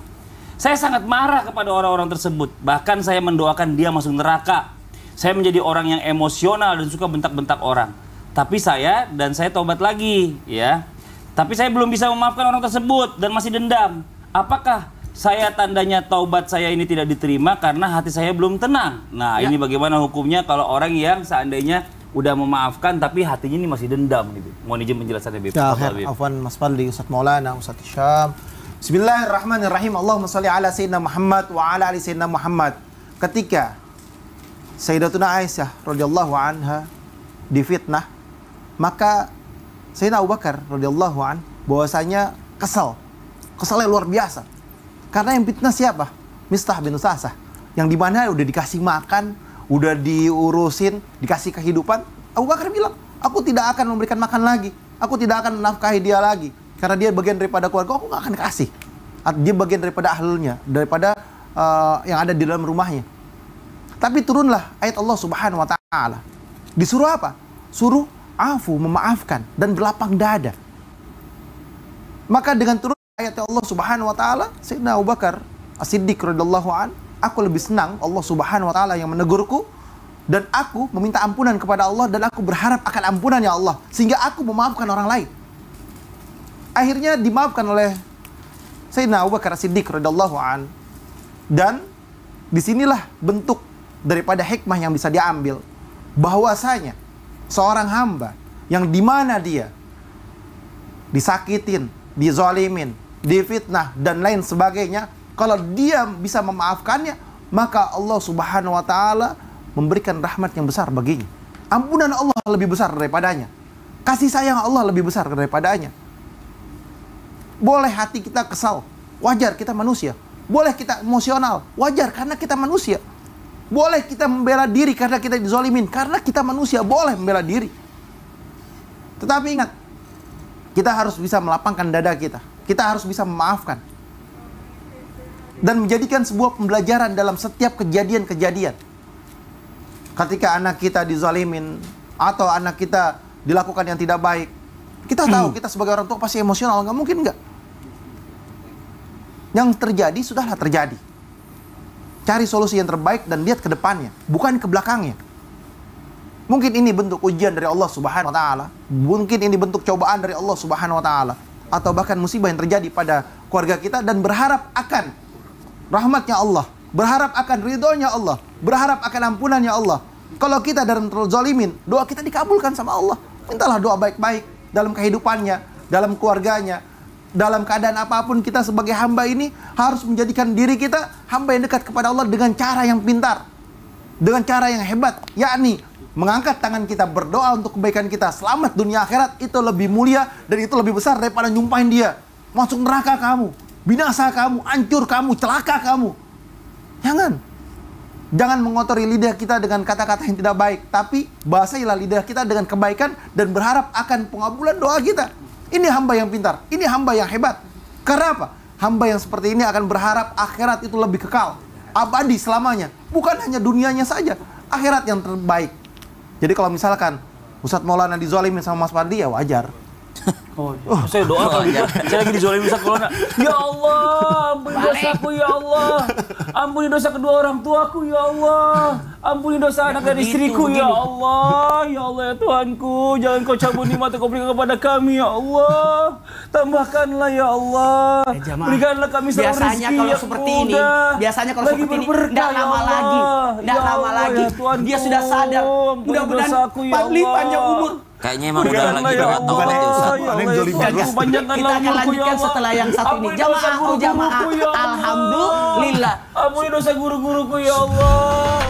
Saya sangat marah kepada orang-orang tersebut. Bahkan saya mendoakan dia masuk neraka. Saya menjadi orang yang emosional dan suka bentak-bentak orang. Tapi saya taubat lagi, ya. Tapi saya belum bisa memaafkan orang tersebut dan masih dendam. Apakah saya tandanya taubat saya ini tidak diterima karena hati saya belum tenang? Nah, ini bagaimana hukumnya kalau orang yang seandainya udah memaafkan tapi hatinya ini masih dendam gitu. Mohon izin penjelasannya, Bib. Ya, afwan Mas Fadli, Ustaz Maulana, Ustaz Hisham. Bismillahirrahmanirrahim. Allahumma shalli ala sayyidina Muhammad wa ala ali sayyidina Muhammad. Ketika Sayyidatuna Aisyah radhiyallahu anha difitnah, maka Sayyidina Abu Bakar radhiyallahu an bahwasanya kesalnya luar biasa. Karena yang fitnah siapa? Mistah bin Usasah, yang dimana udah dikasih makan, udah diurusin, dikasih kehidupan. Abu Bakar bilang, aku tidak akan memberikan makan lagi, aku tidak akan menafkahi dia lagi, karena dia bagian daripada keluarga, aku nggak akan kasih. Dia bagian daripada ahlulnya, daripada yang ada di dalam rumahnya. Tapi turunlah ayat Allah Subhanahu Wa Taala. Disuruh apa? Suruh afu, memaafkan dan berlapang dada. Maka dengan turun ayat Allah Subhanahu Wa Taala, Sayyidina Abu Bakar As-Siddiq radhiyallahu an, aku lebih senang Allah Subhanahu Wa Taala yang menegurku, dan aku meminta ampunan kepada Allah, dan aku berharap akan ampunannya Allah sehingga aku memaafkan orang lain. Akhirnya dimaafkan oleh Sayyidina Abu Bakar As-Siddiq radhiyallahu an. Dan disinilah bentuk daripada hikmah yang bisa diambil, bahwasanya seorang hamba yang dimana dia disakitin, dizalimin, difitnah dan lain sebagainya, kalau dia bisa memaafkannya, maka Allah Subhanahu Wa Taala memberikan rahmat yang besar baginya. Ampunan Allah lebih besar daripadanya, kasih sayang Allah lebih besar daripadanya. Boleh hati kita kesal, wajar, kita manusia. Boleh kita emosional, wajar, karena kita manusia. Boleh kita membela diri karena kita dizolimin, karena kita manusia, boleh membela diri. Tetapi ingat, kita harus bisa melapangkan dada kita. Kita harus bisa memaafkan. Dan menjadikan sebuah pembelajaran dalam setiap kejadian-kejadian. Ketika anak kita dizolimin, atau anak kita dilakukan yang tidak baik, kita tahu, kita sebagai orang tua pasti emosional, nggak mungkin nggak. Yang terjadi, sudahlah terjadi. Cari solusi yang terbaik dan lihat ke depannya, bukan ke belakangnya. Mungkin ini bentuk ujian dari Allah Subhanahu Wa Taala. Mungkin ini bentuk cobaan dari Allah Subhanahu Wa Taala. Atau bahkan musibah yang terjadi pada keluarga kita, dan berharap akan rahmatnya Allah, berharap akan ridhonya Allah, berharap akan ampunannya Allah. Kalau kita dalam terzalimin, doa kita dikabulkan sama Allah. Mintalah doa baik-baik dalam kehidupannya, dalam keluarganya. Dalam keadaan apapun, kita sebagai hamba ini harus menjadikan diri kita hamba yang dekat kepada Allah dengan cara yang pintar, dengan cara yang hebat, yakni mengangkat tangan kita berdoa untuk kebaikan kita. Selamat dunia akhirat, itu lebih mulia dan itu lebih besar daripada nyumpahin dia. Masuk neraka kamu, binasa kamu, hancur kamu, celaka kamu. Jangan mengotori lidah kita dengan kata-kata yang tidak baik, tapi basahilah lidah kita dengan kebaikan dan berharap akan pengabulan doa kita. Ini hamba yang pintar, ini hamba yang hebat. Karena apa? Hamba yang seperti ini akan berharap akhirat itu lebih kekal, abadi selamanya. Bukan hanya dunianya saja, akhirat yang terbaik. Jadi kalau misalkan Ustaz Maulana dizolimin sama Mas Fadli, ya wajar. Saya doa kalau gitu. Saya lagi dizolimin Ustaz Maulana. Ya Allah, ampuni dosaku ya Allah. Ampuni dosa kedua orang tuaku ya Allah. Ampuni dosa anak dan istriku ya Allah. Ya Allah ya Tuhanku, jangan kau cabut nikmat yang kau berikan kepada kami ya Allah. Tambahkanlah ya Allah. Berikanlah kami selalu rezeki biasanya kalau seperti ini, biasanya kalau seperti ini enggak lama lagi. Enggak lama lagi. Dia sudah sadar. Mudah-mudahan Fadli panjang umur. Kayaknya emang udah lagi doa taubat ya Ustaz. Kita akan lanjutkan setelah yang satu ini. Jamaah, alhamdulillah. Ampuni dosa guru-guruku ya Allah.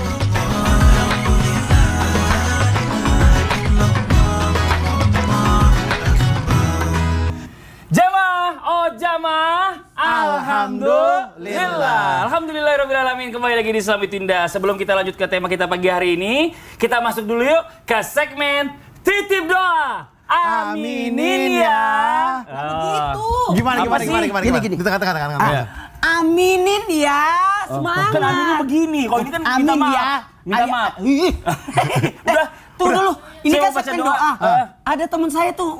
Jamaah, alhamdulillah. Alhamdulillahirrahmanirrahim. Kembali lagi di Islami Tindas. Sebelum kita lanjut ke tema kita pagi hari ini, kita masuk dulu yuk ke segmen Titip Doa Aminin ya. Begitu. Gimana? Gini. Di tengah-tengah. Aminin ya. Semangat. Kan aminnya begini. Kalau ini kan minta Amin maaf. ya. Minta maaf. Udah, tunggu dulu. Ini Saya kan mau baca segmen doa. doa. Ada teman saya tuh,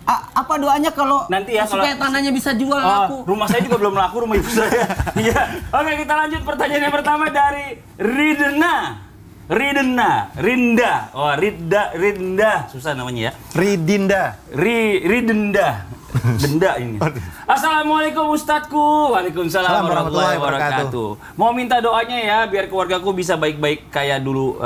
apa doanya kalau Nanti ya, supaya kalau- tanahnya bisa jual laku. Rumah saya juga belum laku, rumah ibu saya. Iya. Oke, kita lanjut pertanyaan yang pertama dari Rinda. Oh, Rinda. Susah namanya ya. Ridinda. Ridenda. Denda ini. Assalamualaikum Ustadku. Waalaikumsalam warahmatullahi wabarakatuh. Mau minta doanya ya biar keluargaku bisa baik-baik kayak dulu,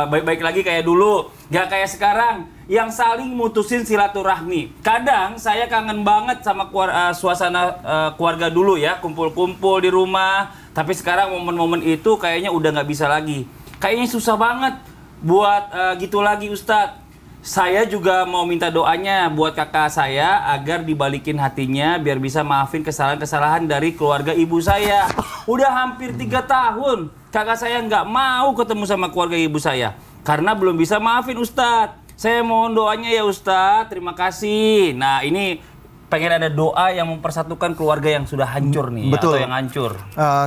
baik-baik lagi kayak dulu, gak kayak sekarang yang saling mutusin silaturahmi. Kadang saya kangen banget sama suasana keluarga dulu ya, kumpul-kumpul di rumah. Tapi sekarang momen-momen itu kayaknya udah nggak bisa lagi. Kayaknya susah banget buat gitu lagi Ustadz. Saya juga mau minta doanya buat kakak saya agar dibalikin hatinya biar bisa maafin kesalahan-kesalahan dari keluarga ibu saya. Udah hampir 3 tahun kakak saya nggak mau ketemu sama keluarga ibu saya karena belum bisa maafin Ustadz. Saya mohon doanya ya Ustadz, terima kasih. Nah ini pengen ada doa yang mempersatukan keluarga yang sudah hancur nih. Betul. Atau yang hancur.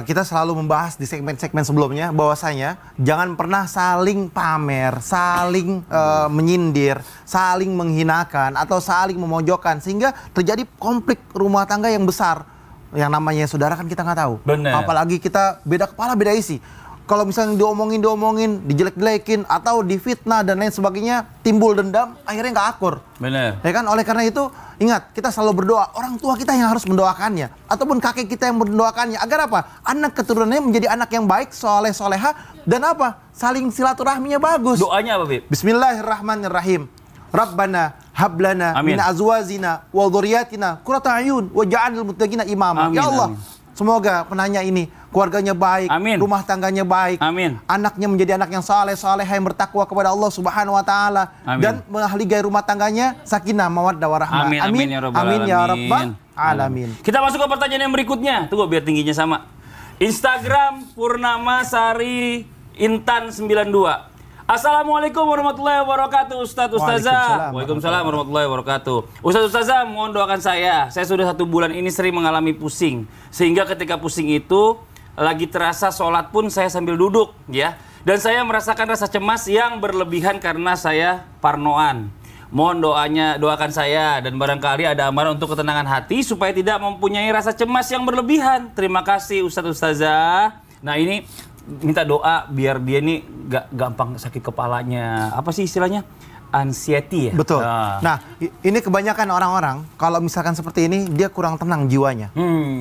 Kita selalu membahas di segmen-segmen sebelumnya bahwasanya jangan pernah saling pamer, saling menyindir, saling menghinakan atau saling memojokkan sehingga terjadi konflik rumah tangga yang besar. Yang namanya saudara kan kita nggak tahu. Bener. Apalagi kita beda kepala beda isi. Kalau misalnya diomongin, dijelek-jelekin atau difitnah dan lain sebagainya, timbul dendam, akhirnya nggak akur. Bener. Ya kan, oleh karena itu ingat kita selalu berdoa, orang tua kita yang harus mendoakannya ataupun kakek kita yang mendoakannya agar apa? Anak keturunannya menjadi anak yang baik, soleh soleha dan apa? Saling silaturahminya bagus. Doanya apa, Bib? Bismillahirrahmanirrahim. Rabbana hablana Amin. min azwajina wa dzurriyyatina qurrata a'yun waj'alnal muttaqina imama. Amin, Ya Allah, amin. semoga penanya ini keluarganya baik, Amin. rumah tangganya baik, Amin. anaknya menjadi anak yang saleh yang bertakwa kepada Allah Subhanahu wa taala Amin. dan mengahligai rumah tangganya sakinah mawaddah warahmah. Amin, amin ya rabbal Amin ya alamin. rabbal alamin. Kita masuk ke pertanyaan yang berikutnya. Tunggu biar tingginya sama. Instagram Purnama Sari Intan 92. Assalamualaikum warahmatullahi wabarakatuh Ustadz Ustazah. Waalaikumsalam warahmatullahi wabarakatuh. Ustadz Ustazah, mohon doakan saya. Saya sudah 1 bulan ini sering mengalami pusing. Sehingga ketika pusing itu lagi terasa sholat pun saya sambil duduk ya. Dan saya merasakan rasa cemas yang berlebihan karena saya parnoan. Mohon doakan saya dan barangkali ada amaran untuk ketenangan hati supaya tidak mempunyai rasa cemas yang berlebihan. Terima kasih Ustadz Ustazah. Nah ini minta doa biar dia nih gak gampang sakit kepalanya. Apa sih istilahnya? Anxiety ya? Betul. Nah, ini kebanyakan orang-orang kalau misalkan seperti ini dia kurang tenang jiwanya.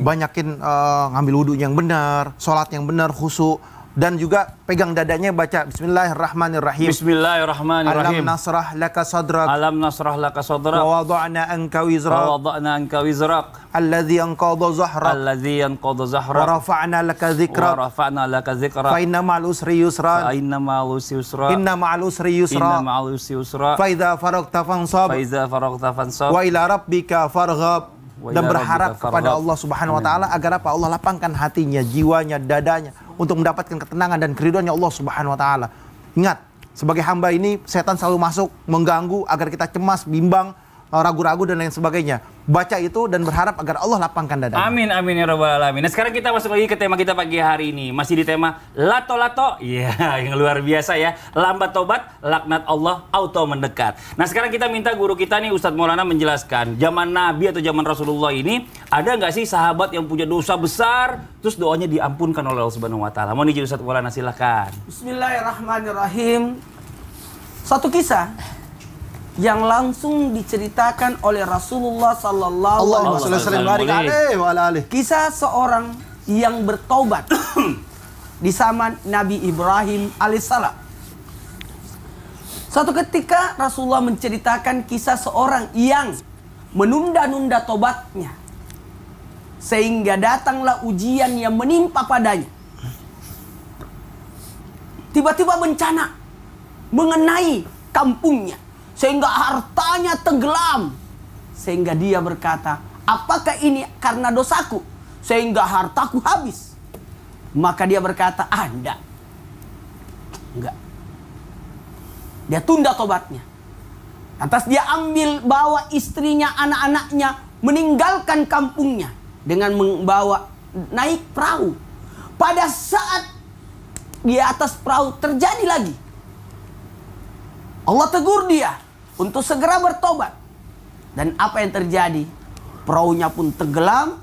Banyakin ngambil wudhu yang benar, sholat yang benar, khusyuk. Dan juga pegang dadanya baca Bismillahirrahmanirrahim. Bismillahirrahmanirrahim. Alam nasrah laka sadrak. Alam nasrah laka sadrak. Wa wada'na anka wizrak. Wa wada'na anka wizrak. Alladhi anqadha zahrak. Alladhi yanqadha Wa zahrak. rafa'na laka Wa dhikrak. rafa'na laka Fa dzikrak. inna ma'al usri yusran. Fa inna ma'al usri yusra. Inna ma'al usri Inna yusra. ma'al usri yusra. Fa idza faragta fansab. Fa iza faraghta fansab. Wa ila rabbika farghab. Wa Dan ila berharap rabbika kepada farghab. Allah Subhanahu wa taala agar apa? Allah lapangkan hatinya, jiwanya, dadanya untuk mendapatkan ketenangan dan keridhoannya Allah Subhanahu wa taala. Ingat, sebagai hamba ini setan selalu masuk mengganggu agar kita cemas, bimbang, ragu-ragu dan lain sebagainya. Baca itu dan berharap agar Allah lapangkan dada. Amin amin ya rabbal alamin. Nah sekarang kita masuk lagi ke tema kita pagi hari ini. Masih di tema lato-lato. Iya, yang luar biasa ya. Lambat tobat, laknat Allah auto mendekat. Nah sekarang kita minta guru kita nih Ustadz Maulana menjelaskan. Zaman Nabi atau zaman Rasulullah ini ada nggak sih sahabat yang punya dosa besar terus doanya diampunkan oleh Allah Subhanahu wa taala? Mohon izin Ustadz Maulana silakan. Bismillahirrahmanirrahim. Satu kisah yang langsung diceritakan oleh Rasulullah sallallahu Allahumma alaihi shalli wasallam. wa barik alaihi wa ala alihi. Kisah seorang yang bertobat di zaman Nabi Ibrahim alaihissalam. Suatu ketika Rasulullah menceritakan kisah seorang yang menunda-nunda tobatnya sehingga datanglah ujian yang menimpa padanya. Tiba-tiba bencana mengenai kampungnya sehingga hartanya tenggelam. Sehingga dia berkata, apakah ini karena dosaku sehingga hartaku habis? Maka dia berkata, enggak. Dia tunda tobatnya. Lantas dia ambil bawa istrinya, anak-anaknya, meninggalkan kampungnya dengan membawa naik perahu. Pada saat di atas perahu terjadi lagi, Allah tegur dia untuk segera bertobat. Dan apa yang terjadi? Perahunya pun tenggelam,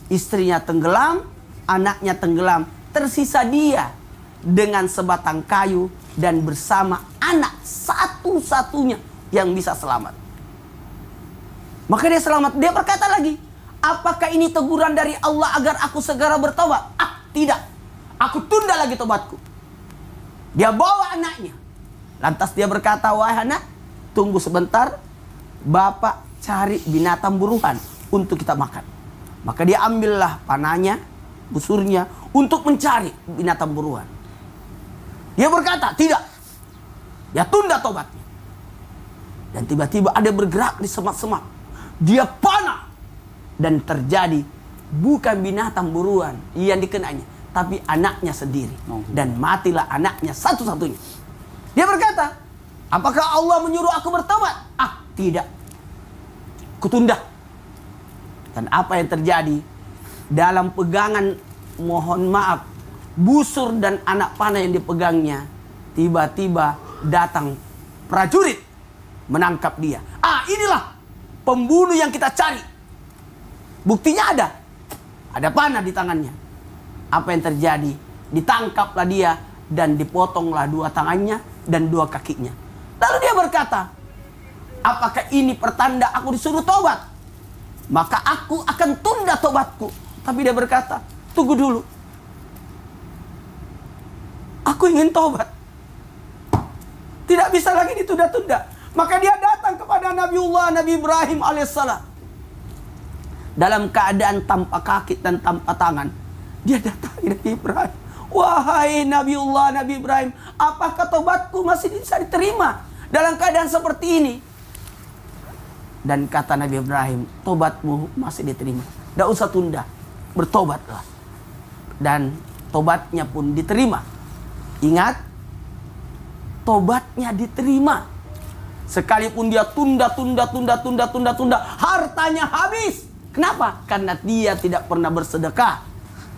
istrinya tenggelam, anaknya tenggelam. Tersisa dia dengan sebatang kayu dan bersama anak satu-satunya yang bisa selamat. Maka dia selamat. Dia berkata lagi, apakah ini teguran dari Allah agar aku segera bertobat? Tidak. Aku tunda lagi tobatku. Dia bawa anaknya. Lantas dia berkata, wahai anak, tunggu sebentar. Bapak cari binatang buruan untuk kita makan. Maka dia ambillah panahnya, busurnya, untuk mencari binatang buruan. Dia berkata, tidak. Dia tunda tobatnya. Dan tiba-tiba ada bergerak di semak-semak. Dia panah. Dan terjadi bukan binatang buruan yang dikenanya, tapi anaknya sendiri. Dan matilah anaknya satu-satunya. Dia berkata, apakah Allah menyuruh aku bertobat? Tidak. Kutunda. Dan apa yang terjadi? Dalam pegangan, mohon maaf, busur dan anak panah yang dipegangnya, tiba-tiba datang prajurit menangkap dia. Inilah pembunuh yang kita cari. Buktinya ada. Ada panah di tangannya. Apa yang terjadi? Ditangkaplah dia dan dipotonglah 2 tangannya dan 2 kakinya. Lalu dia berkata, apakah ini pertanda aku disuruh tobat? Maka aku akan tunda tobatku. Tapi dia berkata, tunggu dulu. Aku ingin tobat. Tidak bisa lagi ditunda-tunda. Maka dia datang kepada Nabi Ibrahim alaihissalam. Dalam keadaan tanpa kaki dan tanpa tangan. Dia datang ke Nabi Ibrahim. Wahai Nabi Ibrahim, apakah tobatku masih bisa diterima dalam keadaan seperti ini? Dan kata Nabi Ibrahim, tobatmu masih diterima. Tidak usah tunda, bertobatlah. Dan tobatnya pun diterima. Ingat, tobatnya diterima. Sekalipun dia tunda, hartanya habis. Kenapa? Karena dia tidak pernah bersedekah.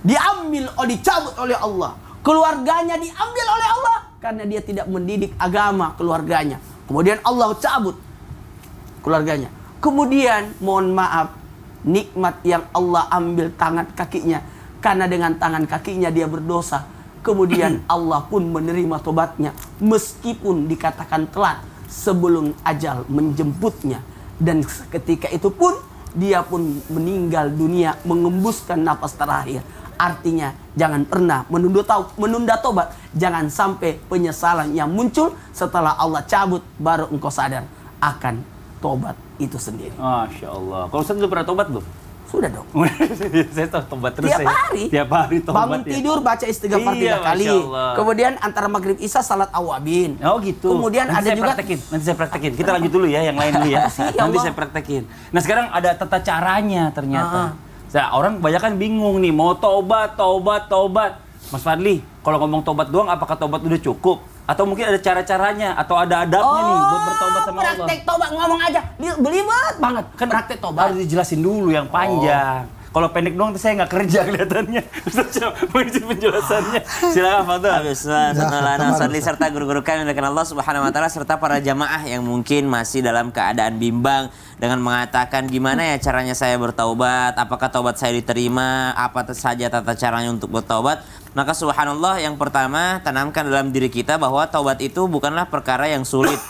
Dicabut oleh Allah. Keluarganya diambil oleh Allah. Karena dia tidak mendidik agama keluarganya. Kemudian Allah cabut keluarganya. Kemudian, mohon maaf, nikmat yang Allah ambil tangan kakinya. Karena dengan tangan kakinya dia berdosa. Kemudian Allah pun menerima tobatnya. Meskipun dikatakan telat sebelum ajal menjemputnya. Dan ketika itu pun dia pun meninggal dunia mengembuskan napas terakhir. Artinya jangan pernah menunda tobat. Jangan sampai penyesalan yang muncul setelah Allah cabut baru engkau sadar akan tobat itu sendiri. Masya Allah. Kalau Ustaz udah pernah tobat belum? Sudah dong. Saya tobat terus. Tiap hari tobat. Bangun tidur baca istighfar 3 kali. Kemudian antara maghrib isya salat awabin. Oh gitu. Kemudian nanti ada juga nanti saya praktekin. Kita lanjut dulu ya yang lain dulu ya. Nanti saya praktekin. Nah sekarang ada tata caranya ternyata. Orang kebanyakan bingung nih mau tobat. Mas Fadli, kalau ngomong tobat doang apakah tobat udah cukup? Atau mungkin ada cara-caranya atau ada adabnya nih buat bertobat sama Allah. Praktek tobat ngomong aja, belibet banget. Kan praktek tobat harus dijelasin dulu yang panjang. Kalau pendek doang saya nggak kerja kelihatannya. Ustaz mau izin penjelasannya. Silakan Fadl. Sadli serta guru-guru kami yang Allah Subhanahu wa taala serta para jamaah yang mungkin masih dalam keadaan bimbang dengan mengatakan gimana ya caranya saya bertaubat, apakah taubat saya diterima, apa saja tata caranya untuk bertaubat. Maka subhanallah, yang pertama tanamkan dalam diri kita bahwa taubat itu bukanlah perkara yang sulit.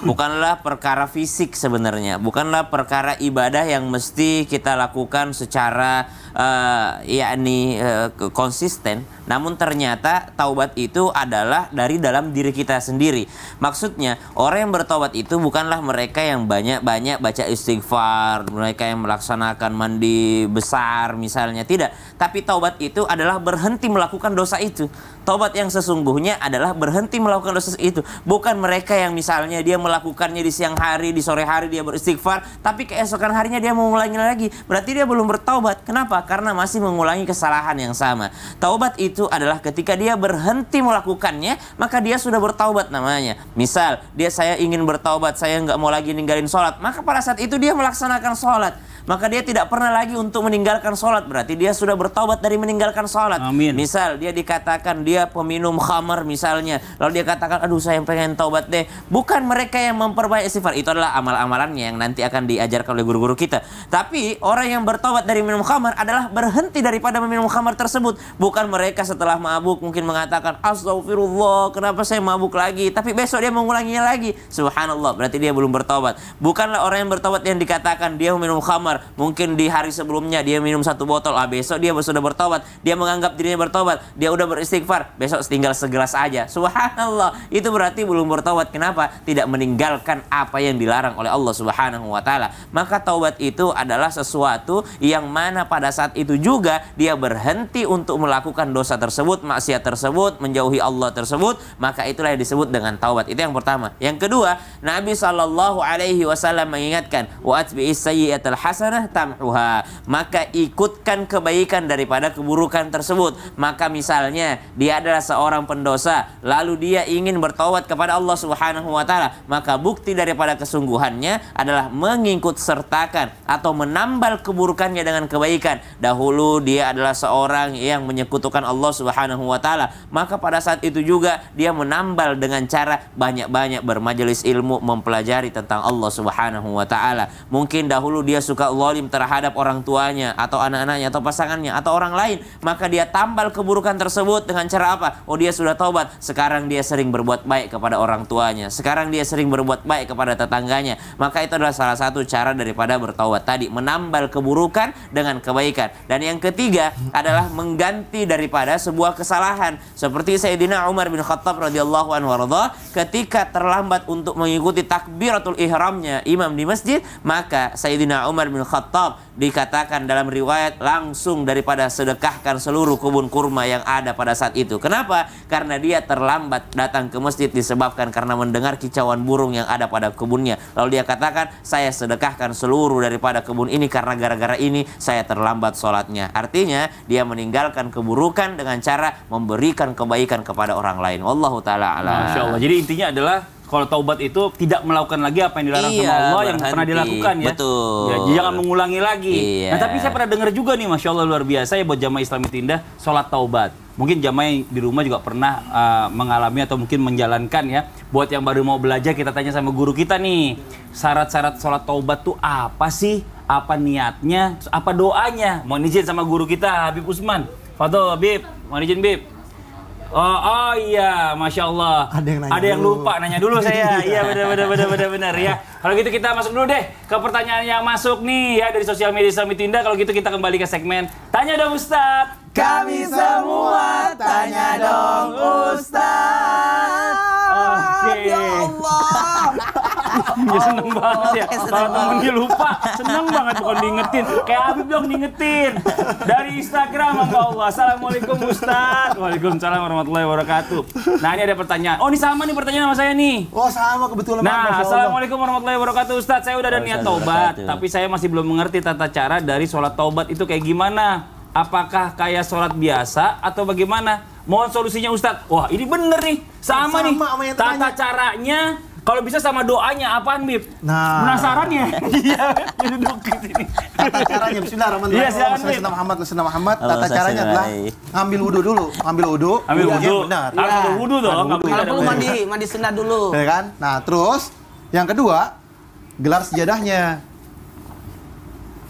Bukanlah perkara fisik sebenarnya, bukanlah perkara ibadah yang mesti kita lakukan secara konsisten. Namun ternyata taubat itu adalah dari dalam diri kita sendiri. Maksudnya orang yang bertaubat itu bukanlah mereka yang banyak-banyak baca istighfar, mereka yang melaksanakan mandi besar misalnya, tidak. Tapi taubat itu adalah berhenti melakukan dosa itu. Taubat yang sesungguhnya adalah berhenti melakukan dosa itu. Bukan mereka yang misalnya dia melakukannya di siang hari, di sore hari dia beristighfar, tapi keesokan harinya dia mengulangi lagi. Berarti dia belum bertaubat. Kenapa? Karena masih mengulangi kesalahan yang sama. Taubat itu adalah ketika dia berhenti melakukannya, maka dia sudah bertaubat namanya. Misal, saya ingin bertaubat, saya nggak mau lagi ninggalin sholat, maka pada saat itu dia melaksanakan sholat. Maka dia tidak pernah lagi untuk meninggalkan sholat. Berarti dia sudah bertaubat dari meninggalkan sholat. Amin. Misal dia dikatakan dia peminum khamar misalnya, lalu dia katakan, aduh saya pengen taubat deh. Bukan mereka yang memperbanyak istighfar. Itu adalah amal-amalannya yang nanti akan diajarkan oleh guru-guru kita. Tapi orang yang bertaubat dari minum khamar adalah berhenti daripada meminum khamar tersebut. Bukan mereka setelah mabuk mungkin mengatakan, astagfirullah, kenapa saya mabuk lagi? Tapi besok dia mengulanginya lagi. Subhanallah, berarti dia belum bertaubat. Bukanlah orang yang bertaubat yang dikatakan dia meminum khamar, mungkin di hari sebelumnya dia minum 1 botol, besok dia sudah bertobat, dia menganggap dirinya bertobat, dia udah beristighfar, besok tinggal segelas aja. Subhanallah, itu berarti belum bertobat. Kenapa? Tidak meninggalkan apa yang dilarang oleh Allah Subhanahu wa taala. Maka taubat itu adalah sesuatu yang mana pada saat itu juga dia berhenti untuk melakukan dosa tersebut, maksiat tersebut, menjauhi Allah tersebut, maka itulah yang disebut dengan taubat. Itu yang pertama. Yang kedua, Nabi SAW mengingatkan, wa atbi'is sayyi'atal hasanah tamhuha, maka ikutkan kebaikan daripada keburukan tersebut. Maka misalnya dia adalah seorang pendosa, lalu dia ingin bertaubat kepada Allah Subhanahu wa taala, maka bukti daripada kesungguhannya adalah mengikut sertakan atau menambal keburukannya dengan kebaikan. Dahulu dia adalah seorang yang menyekutukan Allah Subhanahu wa taala, maka pada saat itu juga dia menambal dengan cara banyak-banyak bermajelis ilmu, mempelajari tentang Allah Subhanahu wa taala. Mungkin dahulu dia suka zalim terhadap orang tuanya atau anak-anaknya atau pasangannya atau orang lain, maka dia tambal keburukan tersebut dengan cara apa? Oh, dia sudah taubat, sekarang dia sering berbuat baik kepada orang tuanya, sekarang dia sering berbuat baik kepada tetangganya. Maka itu adalah salah satu cara daripada bertaubat tadi, menambal keburukan dengan kebaikan. Dan yang ketiga adalah mengganti daripada sebuah kesalahan. Seperti Sayyidina Umar bin Khattab radhiyallahu anhu warḍah, ketika terlambat untuk mengikuti takbiratul ihramnya imam di masjid, maka Sayyidina Umar bin Khattab dikatakan dalam riwayat langsung daripada sedekahkan seluruh kebun kurma yang ada pada saat itu. Kenapa? Karena dia terlambat datang ke masjid disebabkan karena mendengar kicauan burung yang ada pada kebunnya. Lalu dia katakan, saya sedekahkan seluruh daripada kebun ini karena gara-gara ini saya terlambat sholatnya. Artinya dia meninggalkan keburukan dengan cara memberikan kebaikan kepada orang lain. Wallahu ta'ala a'lam. Masya Allah. Jadi intinya adalah kalau taubat itu tidak melakukan lagi apa yang dilarang sama Allah yang pernah dilakukan ya. Betul. Ya, jangan mengulangi lagi. Iya. Nah, tapi saya pernah dengar juga nih, Masya Allah luar biasa ya buat jamaah Islami Indah, sholat taubat. Mungkin jamaah yang di rumah juga pernah mengalami atau mungkin menjalankan ya. Buat yang baru mau belajar, kita tanya sama guru kita nih. Syarat-syarat sholat taubat tuh apa sih? Apa niatnya? Apa doanya? Mohon izin sama guru kita, Habib Usman. Fadol Habib, mohon izin Bib. Oh iya, Masya Allah. Ada yang lupa nanya dulu saya. Iya benar ya. Kalau gitu kita masuk dulu deh ke pertanyaan yang masuk nih ya dari sosial media Islami Tindak. Kalau gitu kita kembali ke segmen Tanya Dong Ustadz. Kami semua tanya dong Ustadz. Oke. Ya Allah. Ya seneng banget ya. Kalau temennya lupa, seneng banget bukan diingetin. Kayak Habib dong diingetin. Dari Instagram, Mangga Allah. Assalamualaikum Ustadz. Waalaikumsalam warahmatullahi wabarakatuh. Nah ini ada pertanyaan. Oh ini sama nih pertanyaan sama saya nih. Oh sama kebetulan. Nah, Assalamualaikum warahmatullahi wabarakatuh Ustadz. Saya udah ada niat taubat, tapi saya masih belum mengerti tata cara dari sholat taubat itu kayak gimana. Apakah kayak sholat biasa atau bagaimana? Mohon solusinya Ustadz. Wah ini bener nih, sama nih. Tata caranya. Kalau bisa sama doanya apaan, Bib? Nah. Penasaran ya? Iya, duduk di sini. Tata caranya bismillahirrahmanirrahim. Iya, silakan, Bib. Allahumma Muhammad. Tata caranya adalah ambil wudu dulu. Ambil wudu. Ambil wudu. Benar. Ambil wudu dong. Kalau perlu mandi sunat dulu. Ya kan? Nah, terus yang kedua, gelar sejadahnya.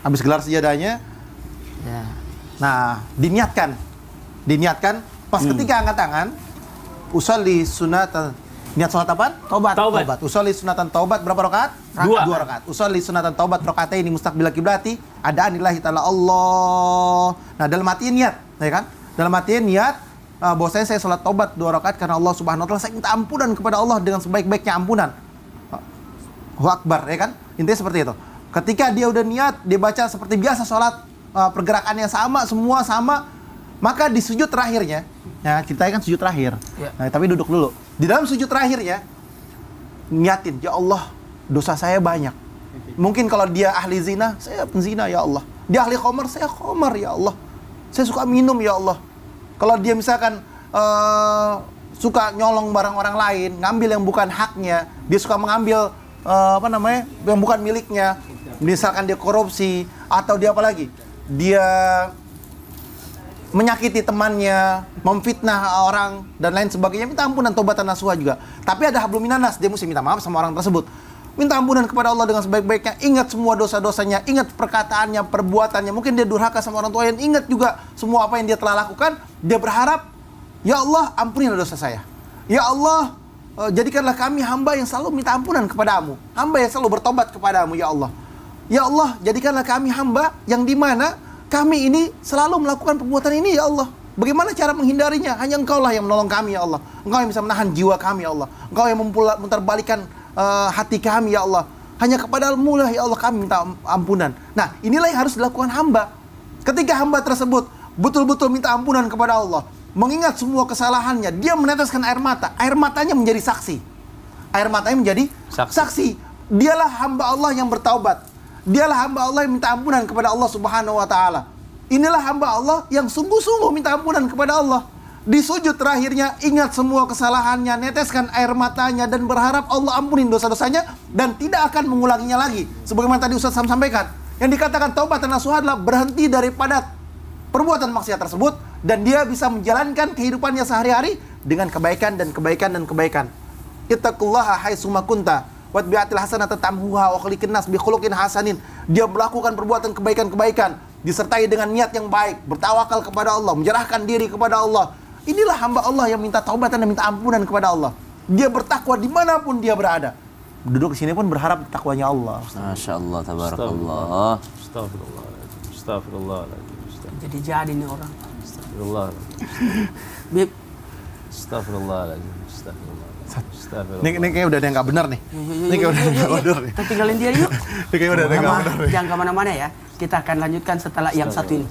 Habis gelar sejadahnya, Ya. nah, diniatkan pas ketika angkat tangan, usolli sunatan. Niat sholat apa? Taubat. Usolli sunatan taubat berapa rakaat? 2 rakaat. Usolli sunatan taubat rakaatain mustaqbil kiblati adaan lillahi ta'ala Allah. Nah, dalam hati niat, ya kan? Dalam hati niat bahwasanya saya sholat taubat 2 rakaat karena Allah Subhanahu wa taala, saya minta ampunan kepada Allah dengan sebaik-baiknya ampunan. Allahu Akbar, ya kan? Intinya seperti itu. Ketika dia udah niat, dia baca seperti biasa sholat, pergerakannya sama, semua sama. Maka di sujud terakhirnya, ya kita kan sujud terakhir. Ya. Nah, tapi duduk dulu. Di dalam sujud terakhirnya, niatin, ya Allah, dosa saya banyak. Mungkin kalau dia ahli zina, saya penzina ya Allah. Dia ahli khamar, saya khamar ya Allah. Saya suka minum ya Allah. Kalau dia misalkan suka nyolong barang orang lain, ngambil yang bukan haknya, dia suka mengambil yang bukan miliknya. Misalkan dia korupsi atau dia apa lagi? Dia menyakiti temannya, memfitnah orang dan lain sebagainya, minta ampunan, taubatan nasuha juga. Tapi ada hablum minanas, dia mesti minta maaf sama orang tersebut. Minta ampunan kepada Allah dengan sebaik-baiknya, ingat semua dosa-dosanya, ingat perkataannya, perbuatannya. Mungkin dia durhaka sama orang tua, yang ingat juga semua apa yang dia telah lakukan. Dia berharap, ya Allah, ampunilah dosa saya. Ya Allah, jadikanlah kami hamba yang selalu minta ampunan kepadamu, hamba yang selalu bertobat kepadamu, ya Allah. Ya Allah, jadikanlah kami hamba yang dimana kami ini selalu melakukan perbuatan ini, ya Allah. Bagaimana cara menghindarinya? Hanya Engkau lah yang menolong kami, ya Allah. Engkau yang bisa menahan jiwa kami, ya Allah. Engkau yang memutarbalikkan hati kami, ya Allah. Hanya kepadamu lah, ya Allah, kami minta ampunan. Nah, inilah yang harus dilakukan hamba. Ketika hamba tersebut betul-betul minta ampunan kepada Allah, mengingat semua kesalahannya, dia meneteskan air mata. Air matanya menjadi saksi. Air matanya menjadi saksi. Dialah hamba Allah yang bertaubat. Dialah hamba Allah yang minta ampunan kepada Allah Subhanahu wa Ta'ala. Inilah hamba Allah yang sungguh-sungguh minta ampunan kepada Allah. Di sujud terakhirnya, ingat semua kesalahannya, neteskan air matanya, dan berharap Allah ampunin dosa-dosanya dan tidak akan mengulanginya lagi. Sebagaimana tadi Ustaz Sam sampaikan, yang dikatakan taubatan nasuha adalah berhenti daripada perbuatan maksiat tersebut, dan dia bisa menjalankan kehidupannya sehari-hari dengan kebaikan dan kebaikan dan kebaikan. Ittaqullaha haitsuma kunta watbi'atil hasanata tamhuha wa khaliqin nas bi khuluqin hasanin. Dia melakukan perbuatan kebaikan-kebaikan disertai dengan niat yang baik, bertawakal kepada Allah, menyerahkan diri kepada Allah. Inilah hamba Allah yang minta taubatan dan minta ampunan kepada Allah. Dia bertakwa dimanapun dia berada. Duduk di sini pun berharap takwanya Allah. Masya Allah, tabarakallah. Astagfirullahaladzim. Jadi nih orang. Astagfirullahaladzim. Bib. Astagfirullahaladzim. Ini kayak udah ada yang nggak benar nih. Ini kayak udah nggak benar nih. Kita tinggalin dia yuk. Ini kayak udah ada yang nggak benar nih. Jangan kemana-mana ya. Kita akan lanjutkan setelah yang satu ini.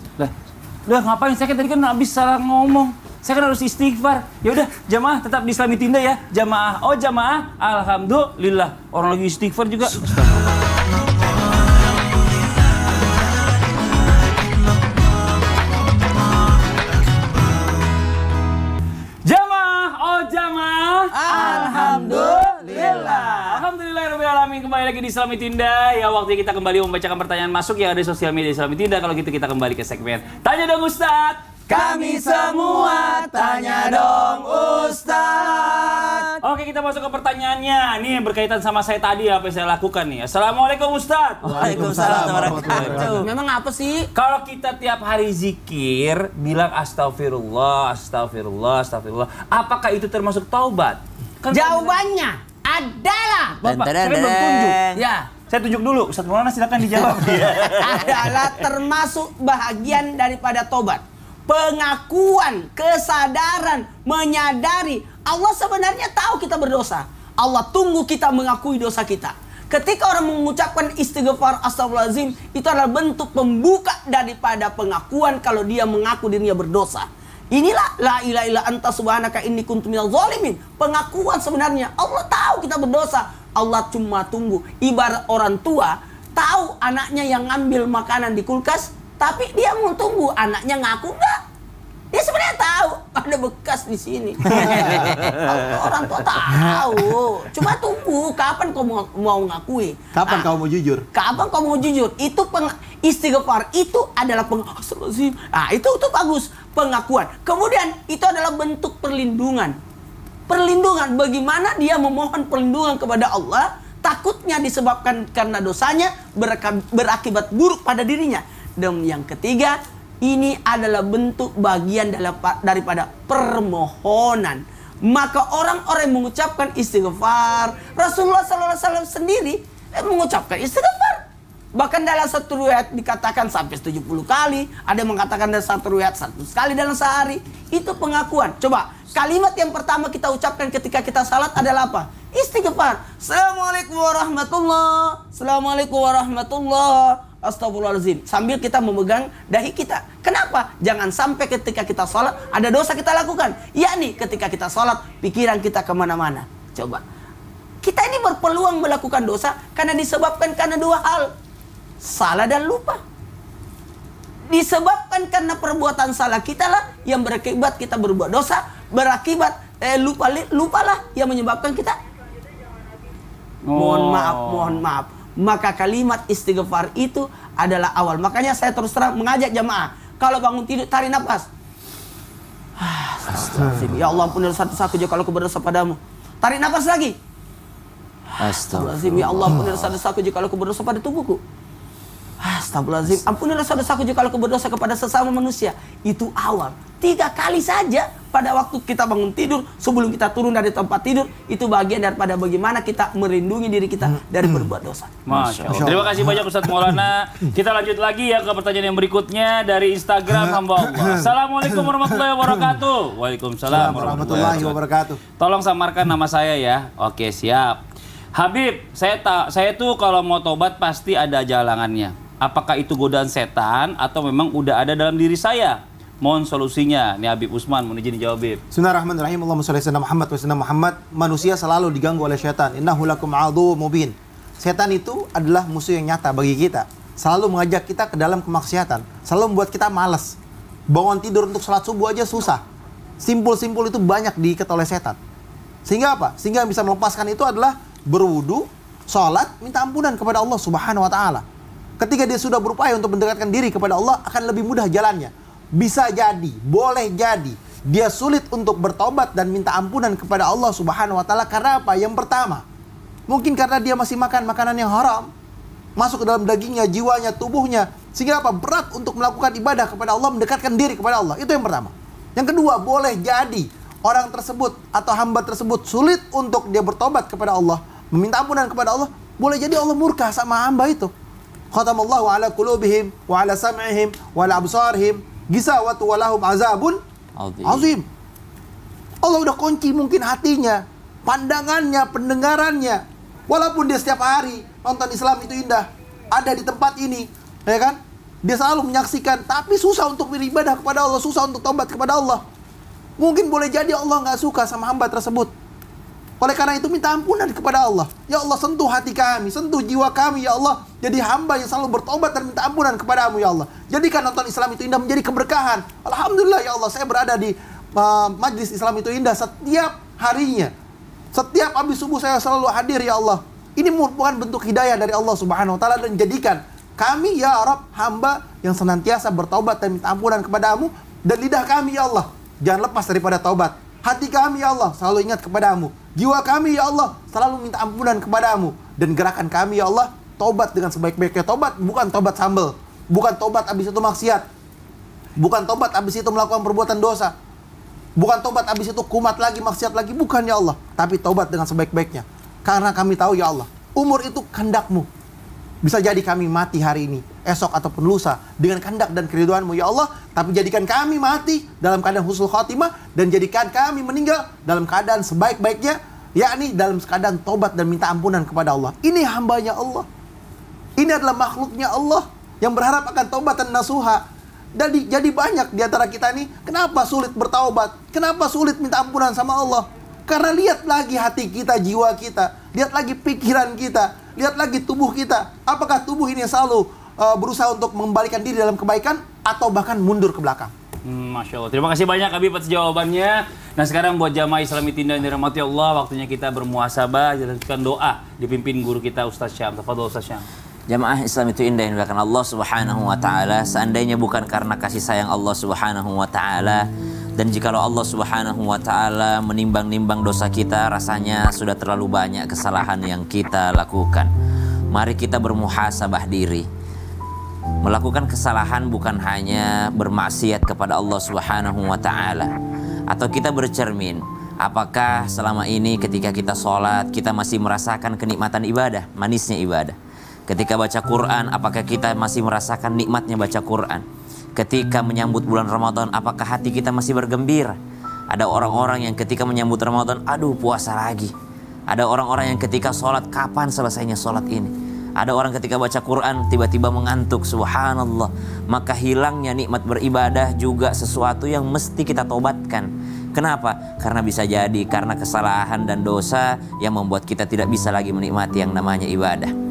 Udah ngapain? Saya kan tadi kan habis salah ngomong. Saya kan harus istighfar. Ya udah, jamaah tetap di Islami Tinda ya. Jamaah. Oh, jamaah. Alhamdulillah. Orang lagi istighfar juga. Jamaah. Oh, jamaah. Alhamdulillah. Alhamdulillahirrahmanirrahim. Kembali lagi di Islami Tinda. Ya, waktunya kita kembali membacakan pertanyaan masuk yang ada di sosial media Islami Tinda. Kalau gitu kita kembali ke segmen Tanya Dong Ustadz. Kami semua tanya dong Ustadz. Oke, kita masuk ke pertanyaannya. Ini yang berkaitan sama saya tadi, apa yang saya lakukan nih. Assalamualaikum Ustadz. Waalaikumsalam warahmatullahi wabarakatuh. Memang apa sih? Kalau kita tiap hari zikir, bilang astagfirullah, astagfirullah, astagfirullah. Apakah itu termasuk taubat? Kan Jawabannya adalah Bapak, saya belum tunjuk. ya, Saya tunjuk dulu, Ustadz Maulana silakan dijawab. adalah termasuk bahagian daripada tobat. Pengakuan, kesadaran, menyadari Allah sebenarnya tahu kita berdosa. Allah tunggu kita mengakui dosa kita. Ketika orang mengucapkan istighfar astagfirullahaladzim, itu adalah bentuk pembuka daripada pengakuan kalau dia mengaku dirinya berdosa. Inilah la ilaha illa anta subhanaka inni kuntu minadz zalimin. Pengakuan sebenarnya Allah tahu kita berdosa. Allah cuma tunggu. Ibarat orang tua tahu anaknya yang ngambil makanan di kulkas, tapi dia mau tunggu anaknya ngaku enggak. Dia sebenarnya tahu ada bekas di sini. Orang tua tahu. Cuma tunggu kapan kau mau ngakui. Kapan kau mau jujur? Kapan kau mau jujur? Itu istighfar itu adalah astagfirullahaladzim. Nah, itu bagus pengakuan. Kemudian itu adalah bentuk perlindungan. Perlindungan bagaimana dia memohon perlindungan kepada Allah, takutnya disebabkan karena dosanya berakibat buruk pada dirinya. Dan yang ketiga, ini adalah bentuk bagian daripada permohonan. Maka orang-orang yang mengucapkan istighfar, Rasulullah SAW sendiri mengucapkan istighfar. Bahkan dalam satu riwayat dikatakan sampai 70 kali, ada yang mengatakan dalam satu riwayat 100 kali dalam sehari. Itu pengakuan. Coba, kalimat yang pertama kita ucapkan ketika kita salat adalah apa? Istighfar. Assalamualaikum warahmatullahi. Assalamualaikum warahmatullahi. astagfirullahaladzim. Sambil kita memegang dahi kita. Kenapa? Jangan sampai ketika kita sholat ada dosa kita lakukan. Yakni ketika kita sholat pikiran kita kemana-mana. Coba. Kita ini berpeluang melakukan dosa karena disebabkan karena dua hal. Salah dan lupa. Disebabkan karena perbuatan salah kita lah yang berakibat kita berbuat dosa. Berakibat lupalah yang menyebabkan kita mohon maaf. Maka kalimat istighfar itu adalah awal. Makanya saya terus terang mengajak jamaah, kalau bangun tidur tarik nafas. Astagfirullahaladzim. Ya Allah, ampunilah satu-satu jika aku berdosa padamu. Tarik nafas lagi. Astagfirullahaladzim. Ya Allah, ampunilah satu-satu jika aku berdosa pada tubuhku. Astagfirullahaladzim. Ampunilah satu-satu jika aku berdosa kepada sesama manusia. Itu awal. 3 kali saja pada waktu kita bangun tidur, sebelum kita turun dari tempat tidur, itu bagian daripada bagaimana kita melindungi diri kita dari berbuat dosa. Masya Allah. Terima kasih banyak Ustadz Maulana. Kita lanjut lagi ya ke pertanyaan yang berikutnya dari Instagram hamba Allah. Assalamualaikum warahmatullahi wabarakatuh. Waalaikumsalam warahmatullahi wabarakatuh. Tolong samarkan nama saya ya. Oke, siap. Habib, saya tuh kalau mau tobat pasti ada jalanannya. Apakah itu godaan setan atau memang udah ada dalam diri saya? Mohon solusinya. Nih Habib Usman, mohon izin dijawab, Habib. Bismillahirrahmanirrahim. Allahumma sholli ala Muhammad wa sallam Muhammad. Manusia selalu diganggu oleh setan. Innahu lakum aduwwum mubin. Setan itu adalah musuh yang nyata bagi kita. Selalu mengajak kita ke dalam kemaksiatan. Selalu membuat kita malas. Bangun tidur untuk salat subuh aja susah. Simpul-simpul itu banyak diikat oleh setan. Sehingga apa? Sehingga yang bisa melepaskan itu adalah berwudu, sholat, minta ampunan kepada Allah Subhanahu wa Ta'ala. Ketika dia sudah berupaya untuk mendekatkan diri kepada Allah, akan lebih mudah jalannya. Bisa jadi, boleh jadi dia sulit untuk bertobat dan minta ampunan kepada Allah Subhanahu wa Ta'ala. Karena apa? Yang pertama, mungkin karena dia masih makan makanan yang haram, masuk ke dalam dagingnya, jiwanya, tubuhnya, sehingga apa? Berat untuk melakukan ibadah kepada Allah, mendekatkan diri kepada Allah. Itu yang pertama. Yang kedua, boleh jadi orang tersebut atau hamba tersebut sulit untuk dia bertobat kepada Allah, meminta ampunan kepada Allah. Boleh jadi Allah murka sama hamba itu. Khatamallahu ala qulubihim wa ala sam'ihim wa ala absarihim gisawatu wa lahum azabun azim. Allah udah kunci mungkin hatinya, pandangannya, pendengarannya. Walaupun dia setiap hari nonton Islam itu indah, ada di tempat ini, ya kan? Dia selalu menyaksikan, tapi susah untuk beribadah kepada Allah, susah untuk tobat kepada Allah. Mungkin boleh jadi Allah nggak suka sama hamba tersebut. Oleh karena itu minta ampunan kepada Allah. Ya Allah, sentuh hati kami, sentuh jiwa kami ya Allah. Jadi hamba yang selalu bertobat dan minta ampunan kepadamu ya Allah. Jadikan nonton Islam itu indah menjadi keberkahan. Alhamdulillah ya Allah, saya berada di majlis Islam itu indah setiap harinya. Setiap habis subuh saya selalu hadir ya Allah. Ini merupakan bentuk hidayah dari Allah Subhanahu wa Ta'ala. Dan jadikan kami ya Rabb hamba yang senantiasa bertobat dan minta ampunan kepadamu. Dan lidah kami ya Allah, jangan lepas daripada taubat. Hati kami ya Allah selalu ingat kepadamu. Jiwa kami ya Allah selalu minta ampunan kepadamu. Dan gerakan kami ya Allah tobat dengan sebaik-baiknya. Tobat bukan tobat sambel, bukan tobat habis itu maksiat, bukan tobat habis itu melakukan perbuatan dosa, bukan tobat habis itu kumat lagi, maksiat lagi. Bukan ya Allah, tapi tobat dengan sebaik-baiknya. Karena kami tahu ya Allah, umur itu kehendak-Mu. Bisa jadi kami mati hari ini, esok ataupun lusa dengan kehendak dan keriduan-Mu ya Allah. Tapi jadikan kami mati dalam keadaan husnul khotimah, dan jadikan kami meninggal dalam keadaan sebaik-baiknya, yakni dalam keadaan tobat dan minta ampunan kepada Allah. Ini hambanya Allah. Ini adalah makhluknya Allah yang berharap akan tobat dan nasuha. Jadi banyak di antara kita ini, kenapa sulit bertaubat? Kenapa sulit minta ampunan sama Allah? Karena lihat lagi hati kita, jiwa kita, lihat lagi pikiran kita, lihat lagi tubuh kita. Apakah tubuh ini selalu berusaha untuk mengembalikan diri dalam kebaikan atau bahkan mundur ke belakang? Masya Allah. Terima kasih banyak Habib atas jawabannya. Nah sekarang buat jamaah Islami Tindak yang dirahmati Allah, waktunya kita bermuhasabah, jalankan doa dipimpin guru kita Ustaz Syam. Tafadhol Ustaz Syam. Jamaah Islam itu indah yang dimuliakan Allah Subhanahu wa Ta'ala. Seandainya bukan karena kasih sayang Allah Subhanahu wa Ta'ala, dan jikalau Allah Subhanahu wa Ta'ala menimbang-nimbang dosa kita, rasanya sudah terlalu banyak kesalahan yang kita lakukan. Mari kita bermuhasabah diri. Melakukan kesalahan bukan hanya bermaksiat kepada Allah Subhanahu wa Ta'ala, atau kita bercermin, apakah selama ini ketika kita sholat kita masih merasakan kenikmatan ibadah, manisnya ibadah. Ketika baca Quran, apakah kita masih merasakan nikmatnya baca Quran? Ketika menyambut bulan Ramadan, apakah hati kita masih bergembira? Ada orang-orang yang ketika menyambut Ramadan, aduh puasa lagi. Ada orang-orang yang ketika sholat, kapan selesainya sholat ini? Ada orang ketika baca Quran tiba-tiba mengantuk, subhanallah. Maka hilangnya nikmat beribadah juga sesuatu yang mesti kita tobatkan. Kenapa? Karena bisa jadi karena kesalahan dan dosa yang membuat kita tidak bisa lagi menikmati yang namanya ibadah.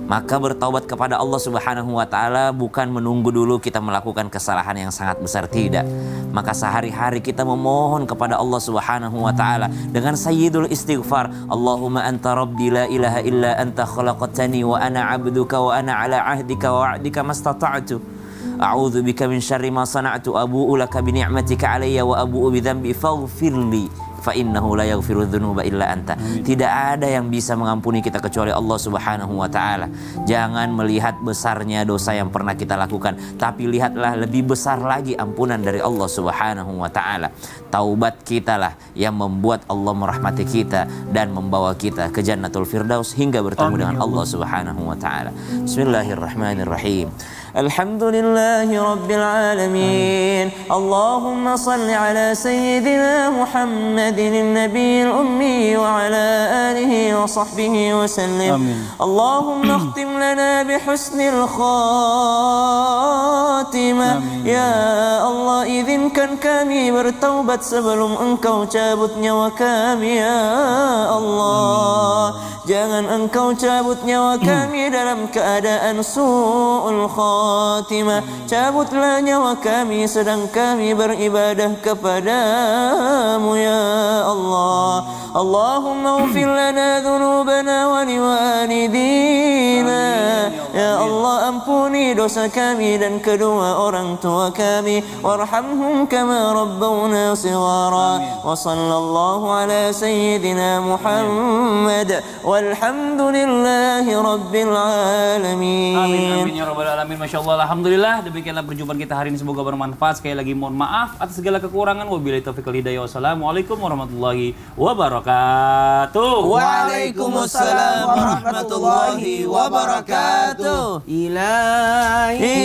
Maka bertaubat kepada Allah Subhanahu wa taala bukan menunggu dulu kita melakukan kesalahan yang sangat besar, tidak. Maka sehari-hari kita memohon kepada Allah Subhanahu wa taala dengan sayyidul istighfar, Allahumma anta rabbi la ilaha illa anta khalaqtani wa ana 'abduka wa ana 'ala 'ahdika wa 'adika mastata'tu. A'udzu bika min syarri ma sana'tu, abu'u laka bi ni'matika 'alayya wa abu'u bi dzambi faghfirli fa innahu la yaghfiru dzunuba illa anta. Tidak ada yang bisa mengampuni kita kecuali Allah Subhanahu wa taala. Jangan melihat besarnya dosa yang pernah kita lakukan, tapi lihatlah lebih besar lagi ampunan dari Allah Subhanahu wa taala. Taubat kita lah yang membuat Allah merahmati kita dan membawa kita ke Jannatul Firdaus hingga bertemu dengan Allah Subhanahu wa taala. Bismillahirrahmanirrahim. Alhamdulillahi Rabbil Alamin. Allahumma salli ala Sayyidina Muhammadin Nabiyil Ummi wa ala alihi wa sahbihi wa sallim. Allahumma akhtim lana bihusnil khatimah. Ya Allah, izinkan kami bertaubat sebelum Engkau cabut nyawa kami, ya Allah. Jangan Engkau cabut nyawa kami dalam keadaan su'ul khatimah. Cabutlah nyawa kami sedang kami beribadah kepadamu, ya Allah. Allahumma ufir lana dhunubana wa liwalidina. Ya Allah, ampuni dosa kami dan kedua orang tua kami. Warhamhum kama rabbawna shighara. Wa sallallahu ala sayyidina Muhammad. Walhamdulillahi Rabbil Alamin. Amin, amin ya Rabbal Alamin. Masya Allah, Alhamdulillah. Demikianlah perjumpaan kita hari ini, semoga bermanfaat. Sekali lagi mohon maaf atas segala kekurangan. Wabillahi taufiq wal hidayah. Wassalamualaikum warahmatullahi wabarakatuh. Waalaikumsalam warahmatullahi wabarakatuh. Ilahi